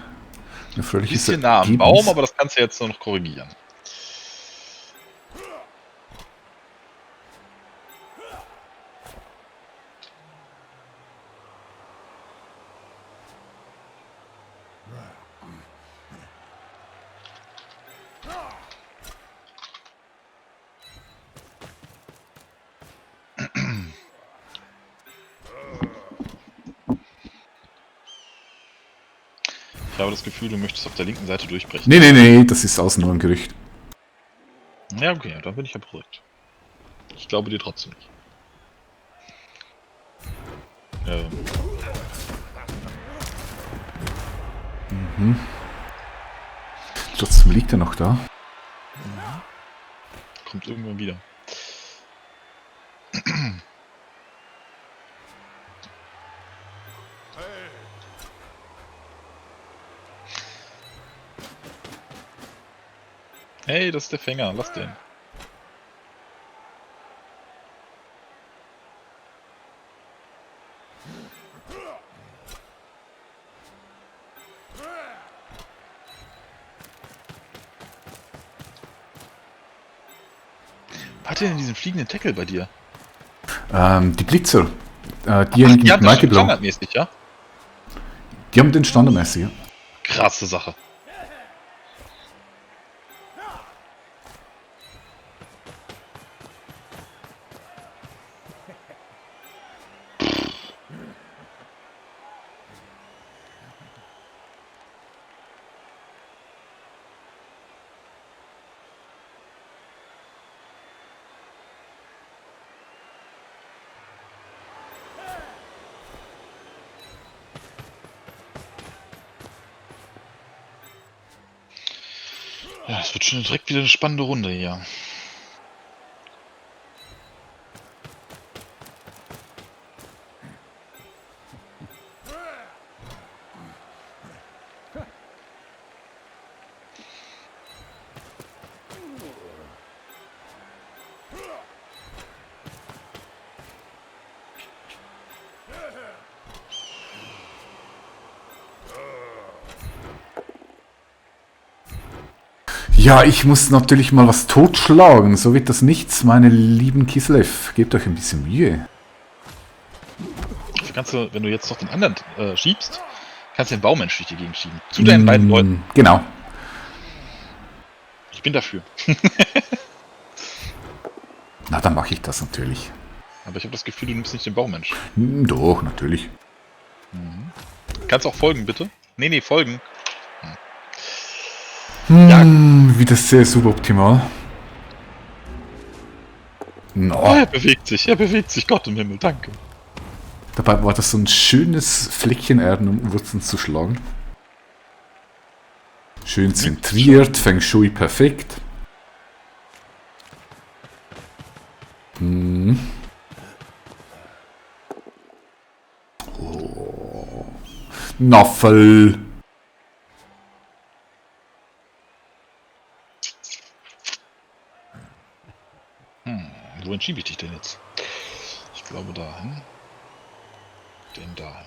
Bisschen nah am Baum, aber das kannst du jetzt nur noch korrigieren. Ich habe das Gefühl, du möchtest auf der linken Seite durchbrechen. Nee, das ist alles nur ein Gerücht. Ja, okay, dann bin ich ja beruhigt. Ich glaube dir trotzdem nicht. Trotzdem liegt er noch da. Kommt irgendwann wieder. Hey, das ist der Fänger, lass den. Was hat denn diesen fliegenden Tackle bei dir? Die Blitzer. Diejenigen die mit haben das Michael Blau. standardmäßig, ja? Die haben den standardmäßig, ja. Krasse Sache. Ja, es wird schon direkt wieder eine spannende Runde hier. Ja, ich muss natürlich mal was totschlagen. So wird das nichts, meine lieben Kislev. Gebt euch ein bisschen Mühe. Kannst du, wenn du jetzt noch den anderen schiebst, kannst du den Baumensch durch die Gegend schieben. Zu deinen beiden Leuten. Genau. Ich bin dafür. Na, dann mache ich das natürlich. Aber ich habe das Gefühl, du nimmst nicht den Baumensch. Doch, natürlich. Kannst auch folgen, bitte? Nee, folgen. Wieder sehr suboptimal. No. Oh, er bewegt sich, Gott im Himmel, danke. Dabei war das so ein schönes Fleckchen Erden, um Wurzeln zu schlagen. Schön zentriert, Feng Shui perfekt. Oh. Naffel. Wohin schiebe ich dich denn jetzt? Ich glaube dahin. Den dahin.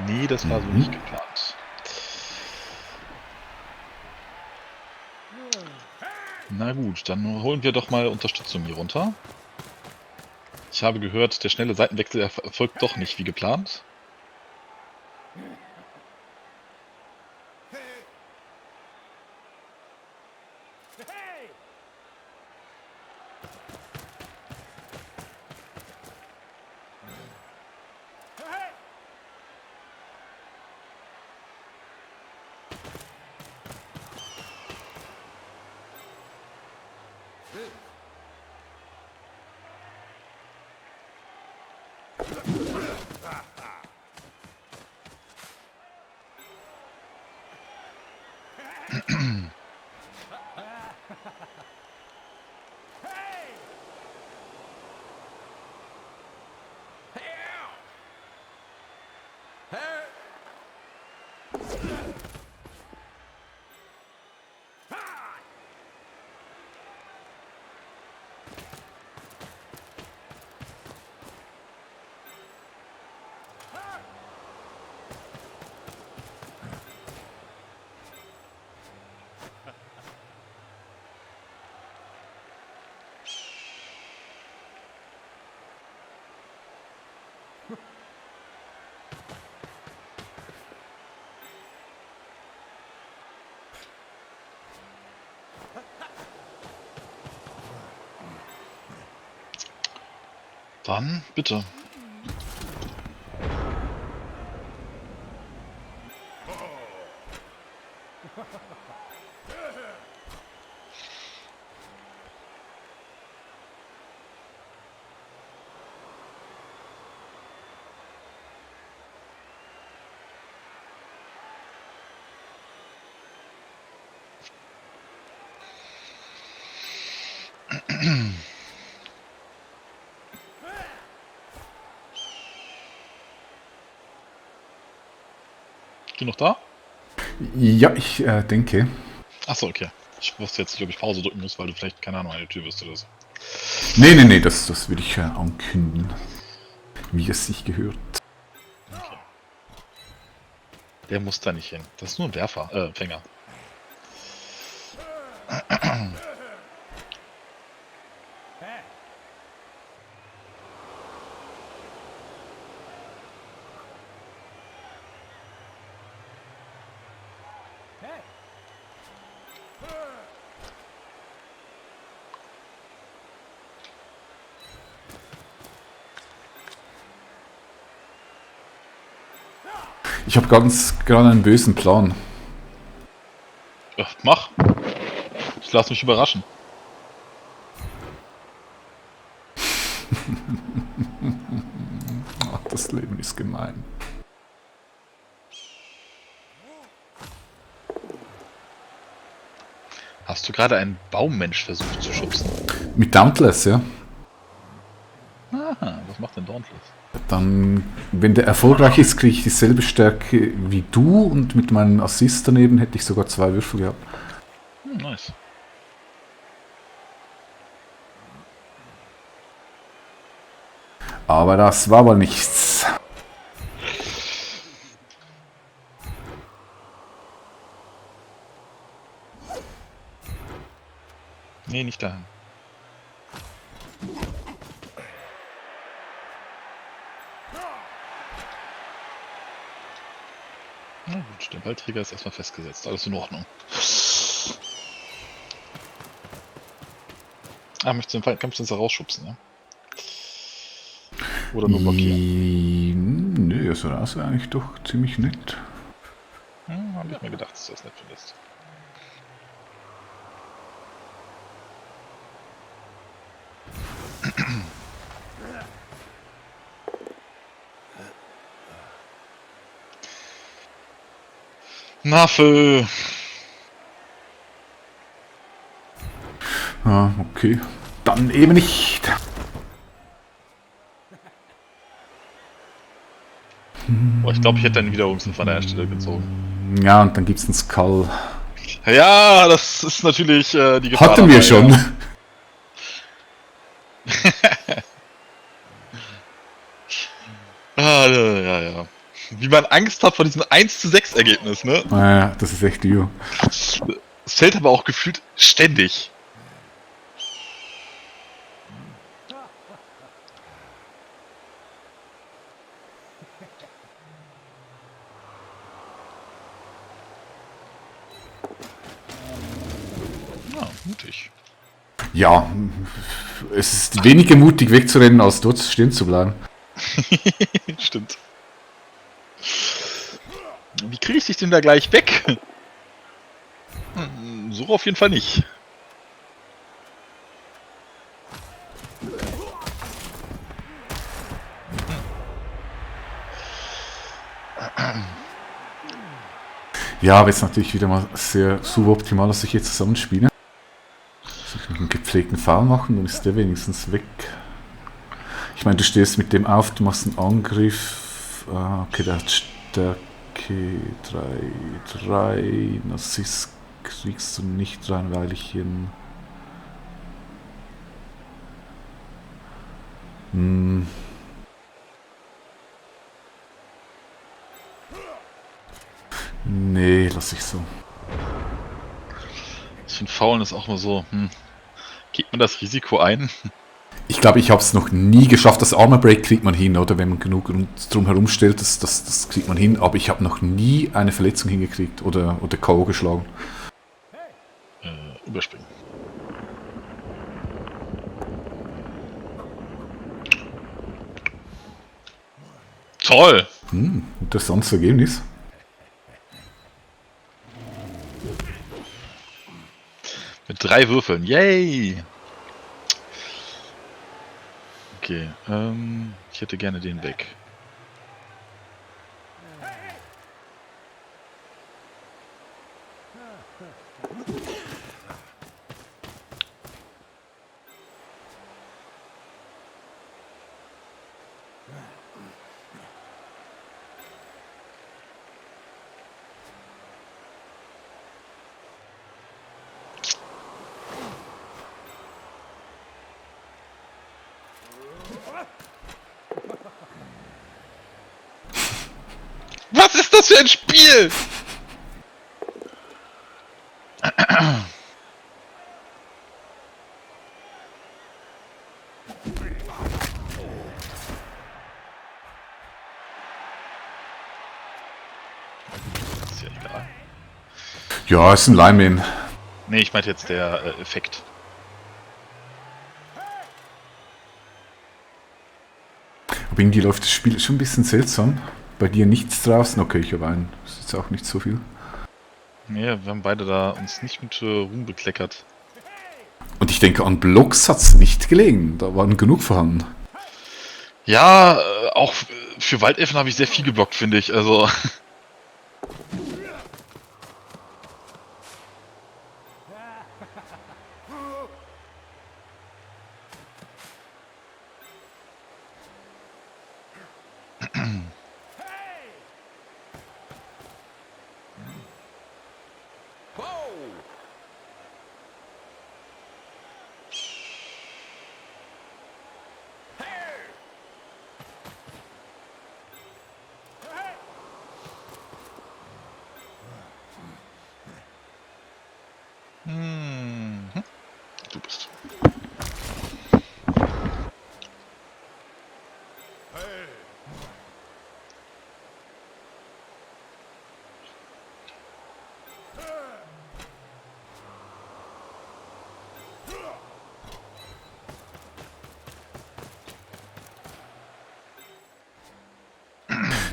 Nee, das war so nicht geplant. Na gut, dann holen wir doch mal Unterstützung hier runter. Ich habe gehört, der schnelle Seitenwechsel erfolgt doch nicht wie geplant. Dann bitte. Du noch da? Ja, ich denke. Achso, okay. Ich wusste jetzt nicht, ob ich Pause drücken muss, weil du vielleicht, keine Ahnung, eine Tür wirst oder so. Nee, das würde ich ankündigen. Wie es sich gehört. Okay. Der muss da nicht hin. Das ist nur ein Werfer, Fänger. Ich habe ganz gerade einen bösen Plan. Ja, mach. Ich lasse mich überraschen. Ach, das Leben ist gemein. Hast du gerade einen Baummensch versucht zu schubsen? Mit Dauntless, ja. Aha, was macht denn Dauntless? Dann, wenn der erfolgreich ist, kriege ich dieselbe Stärke wie du und mit meinem Assist daneben hätte ich sogar 2 Würfel gehabt. Nice. Aber das war wohl nichts. Nee, nicht dahin. Na gut, der Ballträger ist erstmal festgesetzt. Alles in Ordnung. Ah, möchtest du den Kampfsensor rausschubsen, ja? Oder nur blockieren? Nö, also das wäre eigentlich doch ziemlich nett. Hab ich mir gedacht, dass du das nett findest. Nafel! Ah, okay. Dann eben nicht. Boah, ich glaube, ich hätte einen Wiederholungswurf an der Stelle gezogen. Ja, und dann gibt's einen Skull. Ja, das ist natürlich die Gefahr. Hatten wir dabei, schon. Ja. Ja. Wie man Angst hat vor diesem 1:6 Ergebnis, ne? Ja, das ist echt übel. Es fällt aber auch gefühlt ständig. Ja, mutig. Ja, es ist weniger mutig wegzurennen, als dort stehen zu bleiben. Stimmt. Wie kriege ich dich denn da gleich weg? So auf jeden Fall nicht. Ja, aber jetzt natürlich wieder mal sehr suboptimal, dass ich jetzt zusammenspiele. Soll ich noch einen gepflegten Foul machen, dann ist der wenigstens weg. Ich meine, du stehst mit dem auf, du machst einen Angriff. Okay, der hat Stärke 3. Einen Assist kriegst du nicht rein, weil ich ihn... Nee, lass ich so. Das für ein Faulen ist auch mal so, geht man das Risiko ein? Ich glaube, ich habe es noch nie geschafft. Das Armor Break kriegt man hin, oder? Wenn man genug drum herum stellt, das kriegt man hin. Aber ich habe noch nie eine Verletzung hingekriegt oder K.O. geschlagen. Überspringen. Toll! Interessantes Ergebnis. Mit 3 Würfeln. Yay! Okay, ich hätte gerne den weg. Was ist das für ein Spiel? Ist ja egal. Ja, ist ein Lineman. Nee, ich meinte jetzt der Effekt. Aber irgendwie läuft das Spiel schon ein bisschen seltsam. Bei dir nichts draußen. Okay, ich habe einen. Das ist jetzt auch nicht so viel. Nee, wir haben beide da uns nicht mit Ruhm bekleckert. Und ich denke, an Blocks hat es nicht gelegen. Da waren genug vorhanden. Ja, auch für Waldelfen habe ich sehr viel geblockt, finde ich. Also. Mhm. Du bist.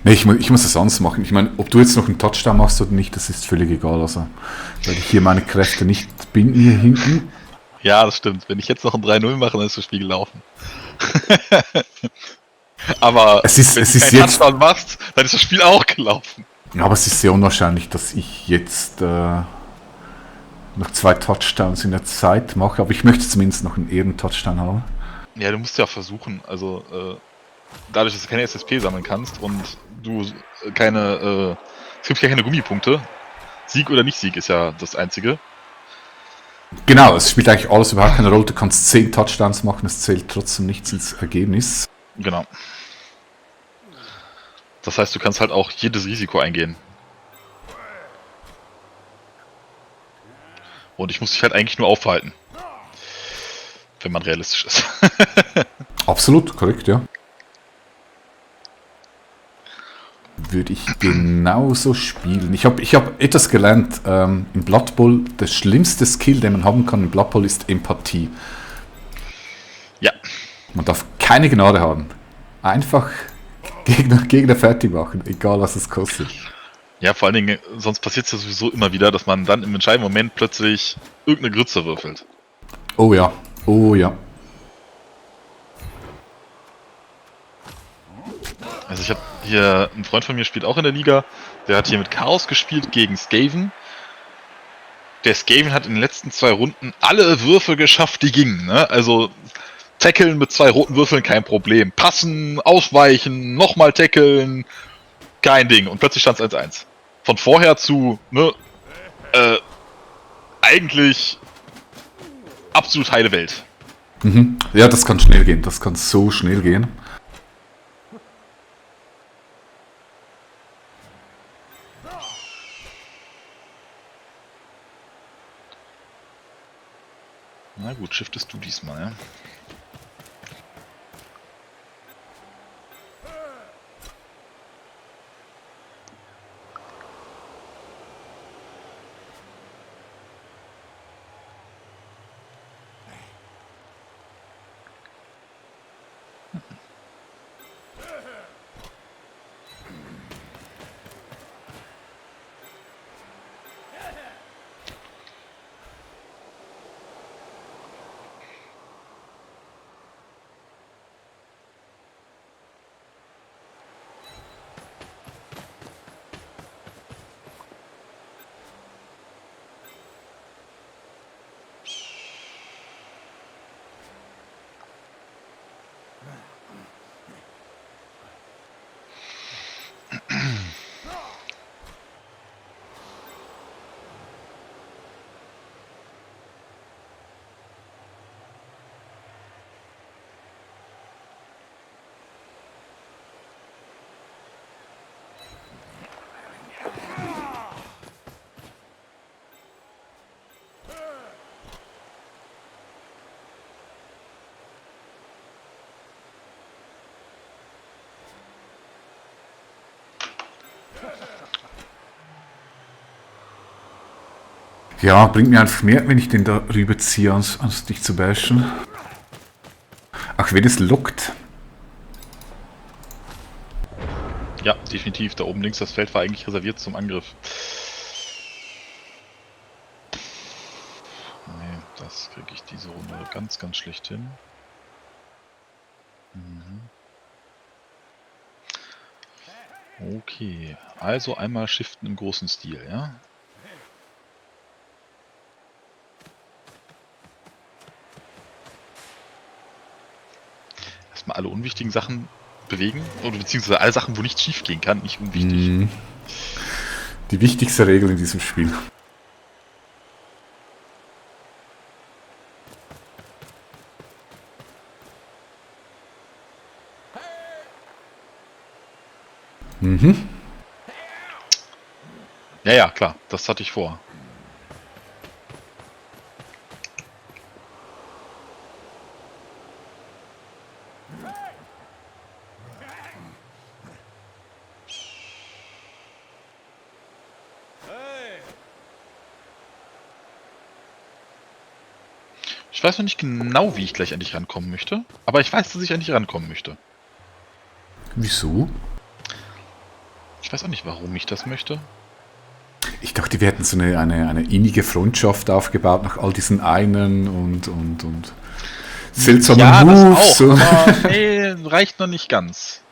Nee, ich muss es anders machen. Ich meine, ob du jetzt noch einen Touchdown machst oder nicht, das ist völlig egal. Also, weil ich hier meine Kräfte nicht binden hier hinten. Ja, das stimmt. Wenn ich jetzt noch ein 3-0 mache, dann ist das Spiel gelaufen. Aber Es ist, wenn es du ist keinen jetzt, Touchdown machst, dann ist das Spiel auch gelaufen. aber es ist sehr unwahrscheinlich, dass ich jetzt noch 2 Touchdowns in der Zeit mache. Aber ich möchte zumindest noch einen Ehren-Touchdown haben. Ja, du musst ja versuchen. Also, dadurch, dass du keine SSP sammeln kannst und du es gibt ja keine Gummipunkte. Sieg oder nicht Sieg ist ja das Einzige. Genau, es spielt eigentlich alles überhaupt keine Rolle. Du kannst 10 Touchdowns machen, es zählt trotzdem nichts ins Ergebnis. Genau. Das heißt, du kannst halt auch jedes Risiko eingehen. Und ich muss dich halt eigentlich nur aufhalten. Wenn man realistisch ist. Absolut, korrekt, ja. Würde ich genauso spielen. Ich hab etwas gelernt im Blood Bowl. Der schlimmste Skill, den man haben kann im Blood Bowl, ist Empathie. Ja. Man darf keine Gnade haben. Einfach Gegner fertig machen, egal was es kostet. Ja, vor allen Dingen, sonst passiert es ja sowieso immer wieder, dass man dann im entscheidenden Moment plötzlich irgendeine Grütze würfelt. Oh ja, oh ja. Also ich habe hier, ein Freund von mir spielt auch in der Liga, der hat hier mit Chaos gespielt gegen Skaven. Der Skaven hat in den letzten 2 Runden alle Würfe geschafft, die gingen. Ne? Also tackeln mit 2 roten Würfeln, kein Problem. Passen, ausweichen, nochmal tackeln, kein Ding. Und plötzlich stand es 1-1. Von vorher zu, ne, eigentlich absolut heile Welt. Mhm. Ja, das kann schnell gehen. Das kann so schnell gehen. Na gut, shiftest du diesmal, ja? Ja, bringt mir einfach mehr, wenn ich den da rüberziehe, als dich zu bashen. Ach, wenn es lockt. Ja, definitiv. Da oben links das Feld war eigentlich reserviert zum Angriff. Nee, das kriege ich diese Runde ganz, ganz schlecht hin. Okay, also einmal shiften im großen Stil, ja? mal, alle unwichtigen Sachen bewegen. Oder beziehungsweise alle Sachen, wo nichts schief gehen kann, nicht unwichtig. Mhm. Die wichtigste Regel in diesem Spiel. Mhm. Ja, ja, klar, das hatte ich vor. Ich weiß noch nicht genau, wie ich gleich an dich rankommen möchte, aber ich weiß, dass ich an dich rankommen möchte. Wieso? Ich weiß auch nicht, warum ich das möchte. Ich dachte, wir hätten so eine innige Freundschaft aufgebaut nach all diesen Einen und seltsamen Ja, Moves. das auch, aber nee, reicht noch nicht ganz.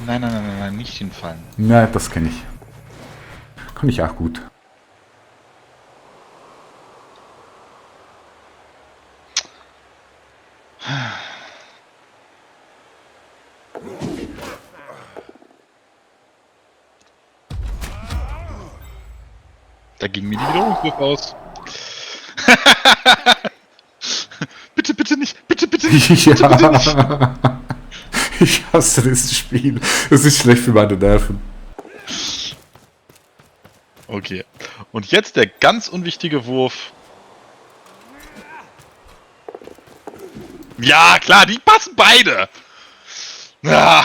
Nein, nein, nein, nein, nein, nicht hinfallen. Ja, das kenne ich. Kann ich auch gut. Da ging mir die Wiederholungswurf aus. Bitte, bitte nicht, bitte, bitte nicht, bitte, bitte nicht. Ja. Ich hasse das Spiel. Das ist schlecht für meine Nerven. Okay. Und jetzt der ganz unwichtige Wurf. Ja, klar, die passen beide. Ja.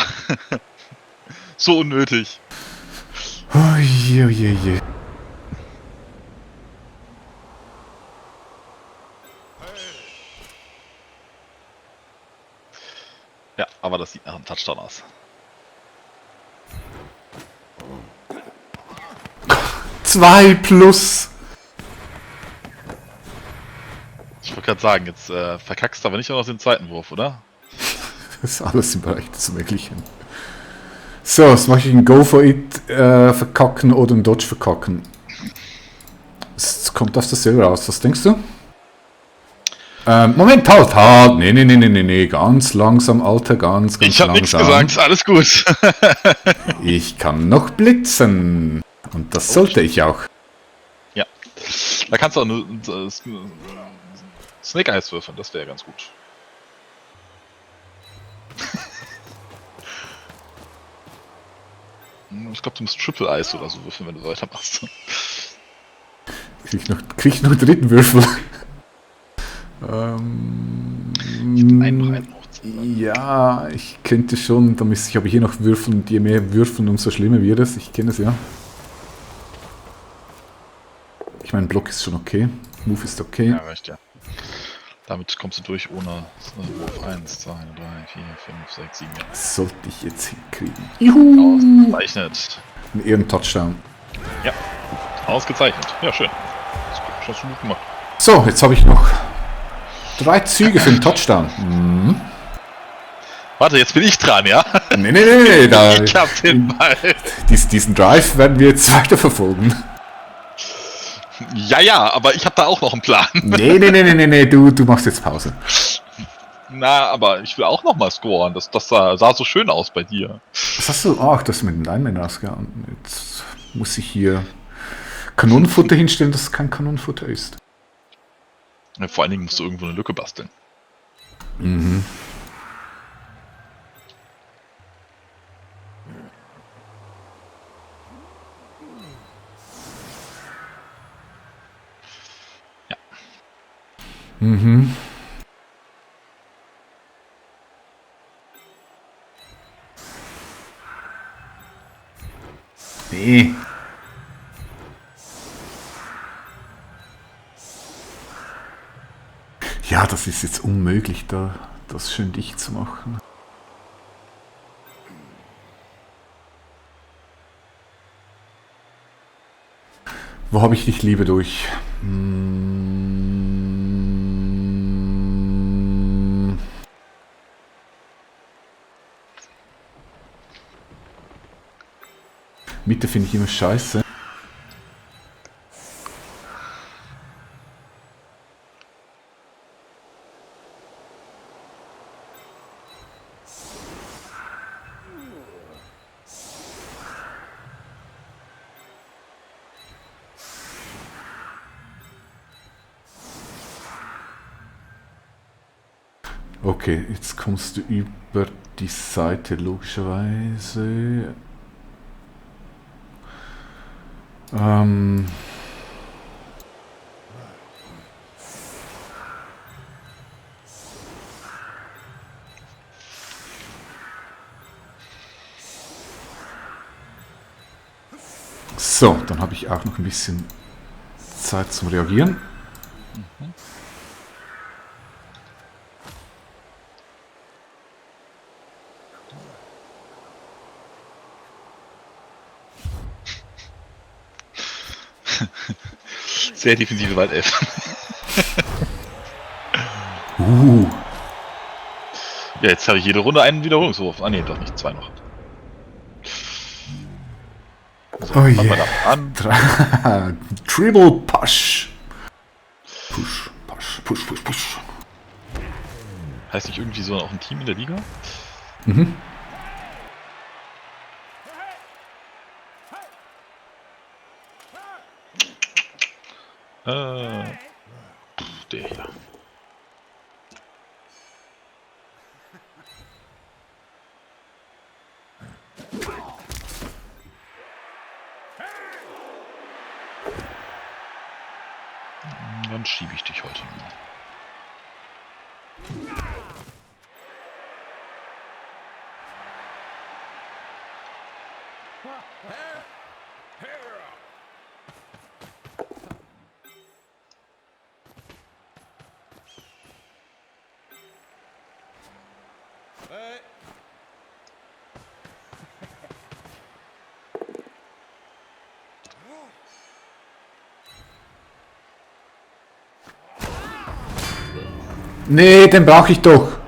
So unnötig. Oh je, oh je, je. Ja, aber das sieht nach einem Touchdown aus. 2+. Ich wollte gerade sagen, jetzt verkackst du aber nicht auch noch den zweiten Wurf, oder? Das ist alles im Bereich des Möglichen. So, was mache ich? Ein Go for it verkacken oder ein Dodge verkacken? Es kommt auf dasselbe raus. Was denkst du? Moment, halt. Nee. Ganz langsam, Alter, ganz Ich habe nichts langsam. gesagt, alles gut. Ich kann noch blitzen. Und das sollte ich auch. Ja. Da kannst du auch nur Snake Eyes würfeln, das wäre ganz gut. Ich glaube, du musst Triple Eyes oder so würfeln, wenn du weitermachst. Krieg ich noch einen dritten Würfel? Ich hab einen noch hochziehen. Ja, ich könnte schon, da müsste ich aber hier noch würfeln und je mehr würfeln, umso schlimmer wird es. Ich kenne es ja. Ich meine, Block ist schon okay. Move ist okay. Ja, reicht ja. Damit kommst du durch ohne Wurf 1, 2, 3, 4, 5, 6, 7. Das sollte ich jetzt hinkriegen. Juhu! Ausgezeichnet. Ein Ehren-Touchdown. Ja, ausgezeichnet. Ja, schön. Das hast du gut gemacht. So, jetzt habe ich noch 3 Züge für den Touchdown. Mhm. Warte, jetzt bin ich dran, ja? Nee. Ich hab den Ball. Diesen Drive werden wir jetzt weiterverfolgen. Ja, aber ich habe da auch noch einen Plan. Nee, du machst jetzt Pause. Na, aber ich will auch noch mal scoren. Das sah so schön aus bei dir. Was hast du? Ach, das mit den Linemen ausgehauen. Jetzt muss ich hier Kanonenfutter hinstellen, dass es kein Kanonenfutter ist. Ja, vor allen Dingen musst du irgendwo eine Lücke basteln. Mhm. Ja. Mhm. Nee. Ja, das ist jetzt unmöglich, da das schön dicht zu machen. Wo habe ich dich lieber durch? Mitte finde ich immer scheiße. Okay, jetzt kommst du über die Seite logischerweise. So, dann habe ich auch noch ein bisschen Zeit zum Reagieren. Sehr defensive Waldelf. Ja, jetzt habe ich jede Runde einen Wiederholungswurf. Ah ne, doch nicht, 2 noch. So, Oh fangen je. wir da an. Triple Push. Push, Push, Push, Push, Push. Heißt nicht irgendwie so auch ein Team in der Liga? Mhm. Der hier. Dann schiebe ich dich heute mal. Nee, den brauche ich doch.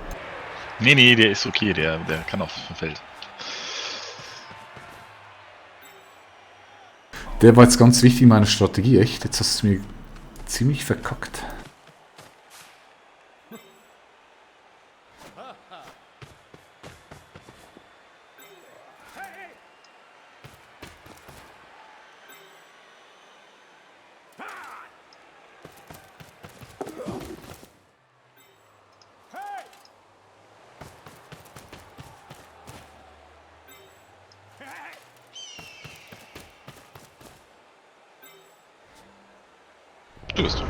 Nee, der ist okay, der kann auf dem Feld. Der war jetzt ganz wichtig in meiner Strategie, echt. Jetzt hast du mir ziemlich verkackt. Du bist du.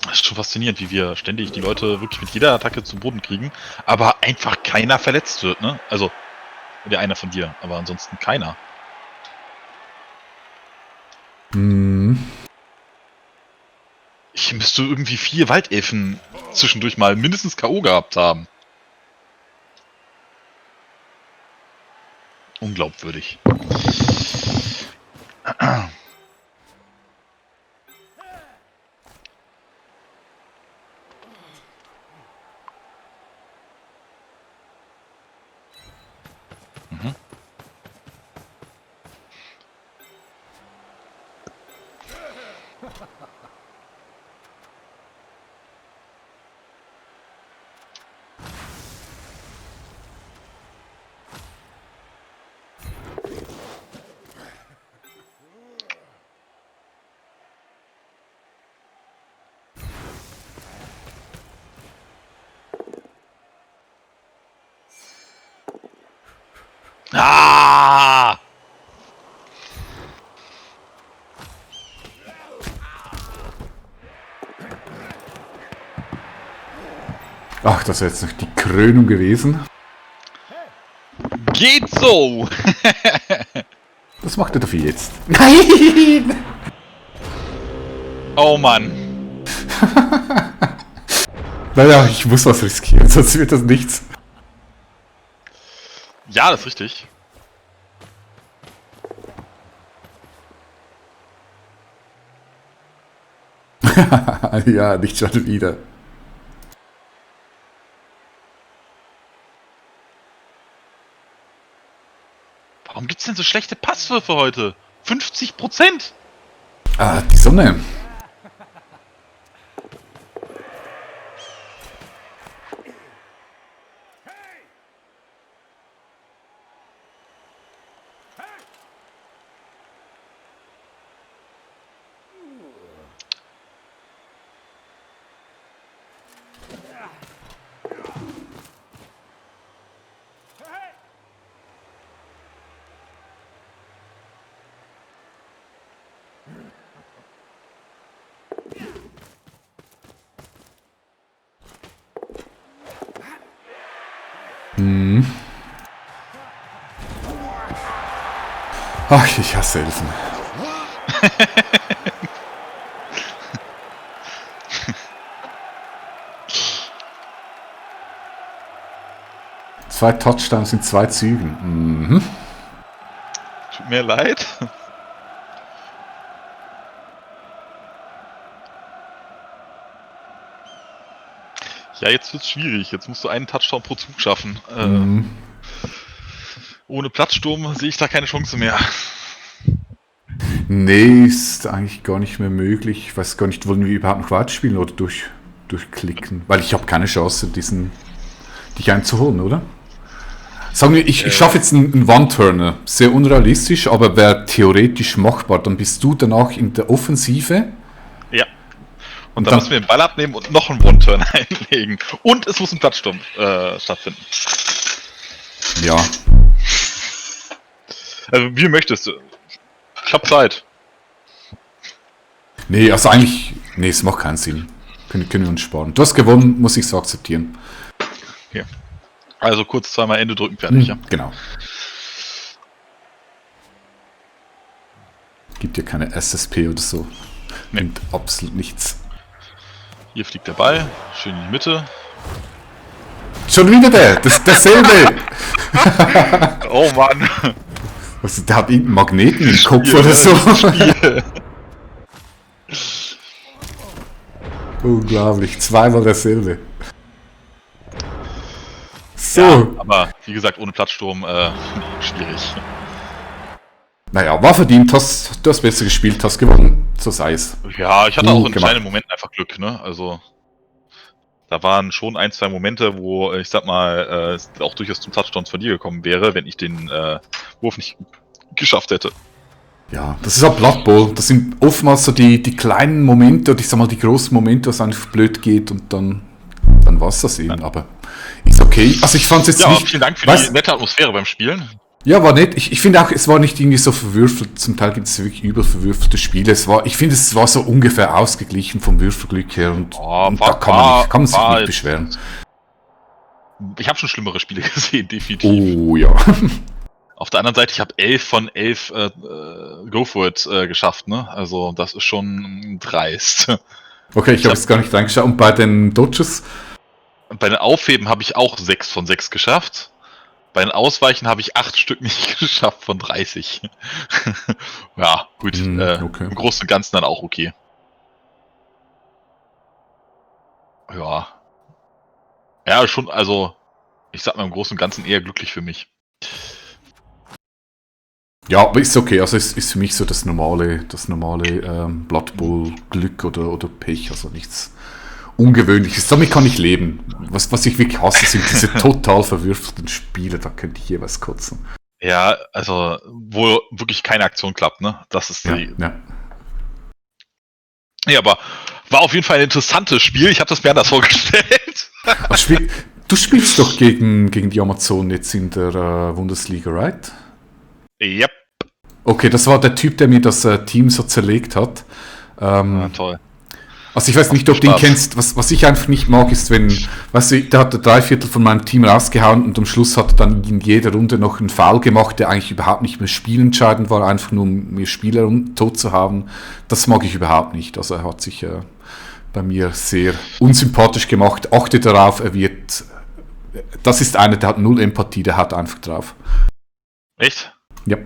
Das ist schon faszinierend, wie wir ständig die Leute wirklich mit jeder Attacke zum Boden kriegen, aber einfach keiner verletzt wird, ne? Also, der einer von dir, aber ansonsten keiner. Ich müsste musst du irgendwie 4 Waldelfen zwischendurch mal mindestens K.O. gehabt haben. Unglaubwürdig. Mhm. Ah! Ach, das wäre jetzt noch die Krönung gewesen. Geht so! Was macht er dafür jetzt? Nein! Oh Mann. Naja, ich muss was riskieren, sonst wird das nichts. Ja, das ist richtig. Ja, nicht schon wieder. Warum gibt's denn so schlechte Passwürfe heute? 50%! Ah, die Sonne. Hm. Ach, ich hasse Elfen. Zwei Touchdowns in 2 Zügen. Mhm. Tut mir leid. Ja, jetzt wird's schwierig. Jetzt musst du einen Touchdown pro Zug schaffen. Ohne Platzsturm sehe ich da keine Chance mehr. Nee, ist eigentlich gar nicht mehr möglich. Ich weiß gar nicht, wollen wir überhaupt noch weiterspielen oder durchklicken? Weil ich habe keine Chance, dich einzuholen, oder? Sagen wir, ich schaffe jetzt einen One-Turner. Sehr unrealistisch, aber wäre theoretisch machbar. Dann bist du danach in der Offensive. Ja. Und dann müssen wir den Ball abnehmen und noch einen One-Turn einlegen. Und es muss ein Platzsturm stattfinden. Ja. Also, wie möchtest du? Ich hab Zeit. Nee, also eigentlich, nee, es macht keinen Sinn. Können wir uns sparen. Du hast gewonnen, muss ich so akzeptieren. Okay. Also kurz zweimal Ende drücken, fertig, ja? Genau. Gibt ja keine SSP oder so. Nee. Und absolut nichts. Hier fliegt der Ball, schön in die Mitte. Schon wieder derselbe! Oh Mann! Also, der hat irgendeinen Magneten im Kopf oder so. Unglaublich, zweimal derselbe. So. Ja, aber wie gesagt, ohne Platzsturm schwierig. Naja, war verdient, du hast besser gespielt, hast gewonnen, so sei es. Ja, ich hatte auch in gemacht. kleinen Momenten einfach Glück, ne? Also da waren schon 1, 2 Momente, wo ich sag mal es auch durchaus zum Touchdown von dir gekommen wäre, wenn ich den Wurf nicht geschafft hätte. Ja, das ist auch Blood Bowl. Das sind oftmals so die kleinen Momente, oder ich sag mal die großen Momente, wo es einfach blöd geht und dann war es das eben, aber ist okay. Also ich fand es jetzt Ja, nicht... vielen Dank für die nette Atmosphäre beim Spielen. Ja, war nett. Ich finde auch, es war nicht irgendwie so verwürfelt. Zum Teil gibt es wirklich überverwürfelte Spiele. Ich finde, es war so ungefähr ausgeglichen vom Würfelglück her und da kann man sich nicht beschweren. Ich habe schon schlimmere Spiele gesehen, definitiv. Oh ja. Auf der anderen Seite, ich habe 11 von 11 Go for It geschafft, ne? Also das ist schon dreist. Okay, ich habe jetzt gar nicht reingeschaut. Und bei den Dodgers? Bei den Aufheben habe ich auch 6 von 6 geschafft. Bei den Ausweichen habe ich 8 Stück nicht geschafft von 30. Ja, gut. Okay. Im Großen und Ganzen dann auch okay. Ja. Ja, schon, also, ich sag mal im Großen und Ganzen eher glücklich für mich. Ja, aber ist okay. Also es ist für mich so das normale Blood Bowl Glück oder Pech, also nichts Ungewöhnliches. Damit kann ich leben. Was ich wirklich hasse, sind diese total verwürfelten Spiele, da könnte ich jeweils kotzen. Ja, also, wo wirklich keine Aktion klappt, ne? Das ist Ja, die. ja. Ja, aber war auf jeden Fall ein interessantes Spiel. Ich habe das mir anders vorgestellt. Du spielst doch gegen die Amazon jetzt in der Bundesliga, right? Yep. Okay, das war der Typ, der mir das Team so zerlegt hat. Toll. Also ich weiß nicht, ob du ihn kennst. Was ich einfach nicht mag, ist, wenn, weißt du, der hat 3/4 von meinem Team rausgehauen und am Schluss hat er dann in jeder Runde noch einen Foul gemacht, der eigentlich überhaupt nicht mehr spielentscheidend war, einfach nur um mir Spieler tot zu haben. Das mag ich überhaupt nicht. Also er hat sich bei mir sehr unsympathisch gemacht. Achte darauf, das ist einer, der hat null Empathie, der hat einfach drauf. Echt? Ja.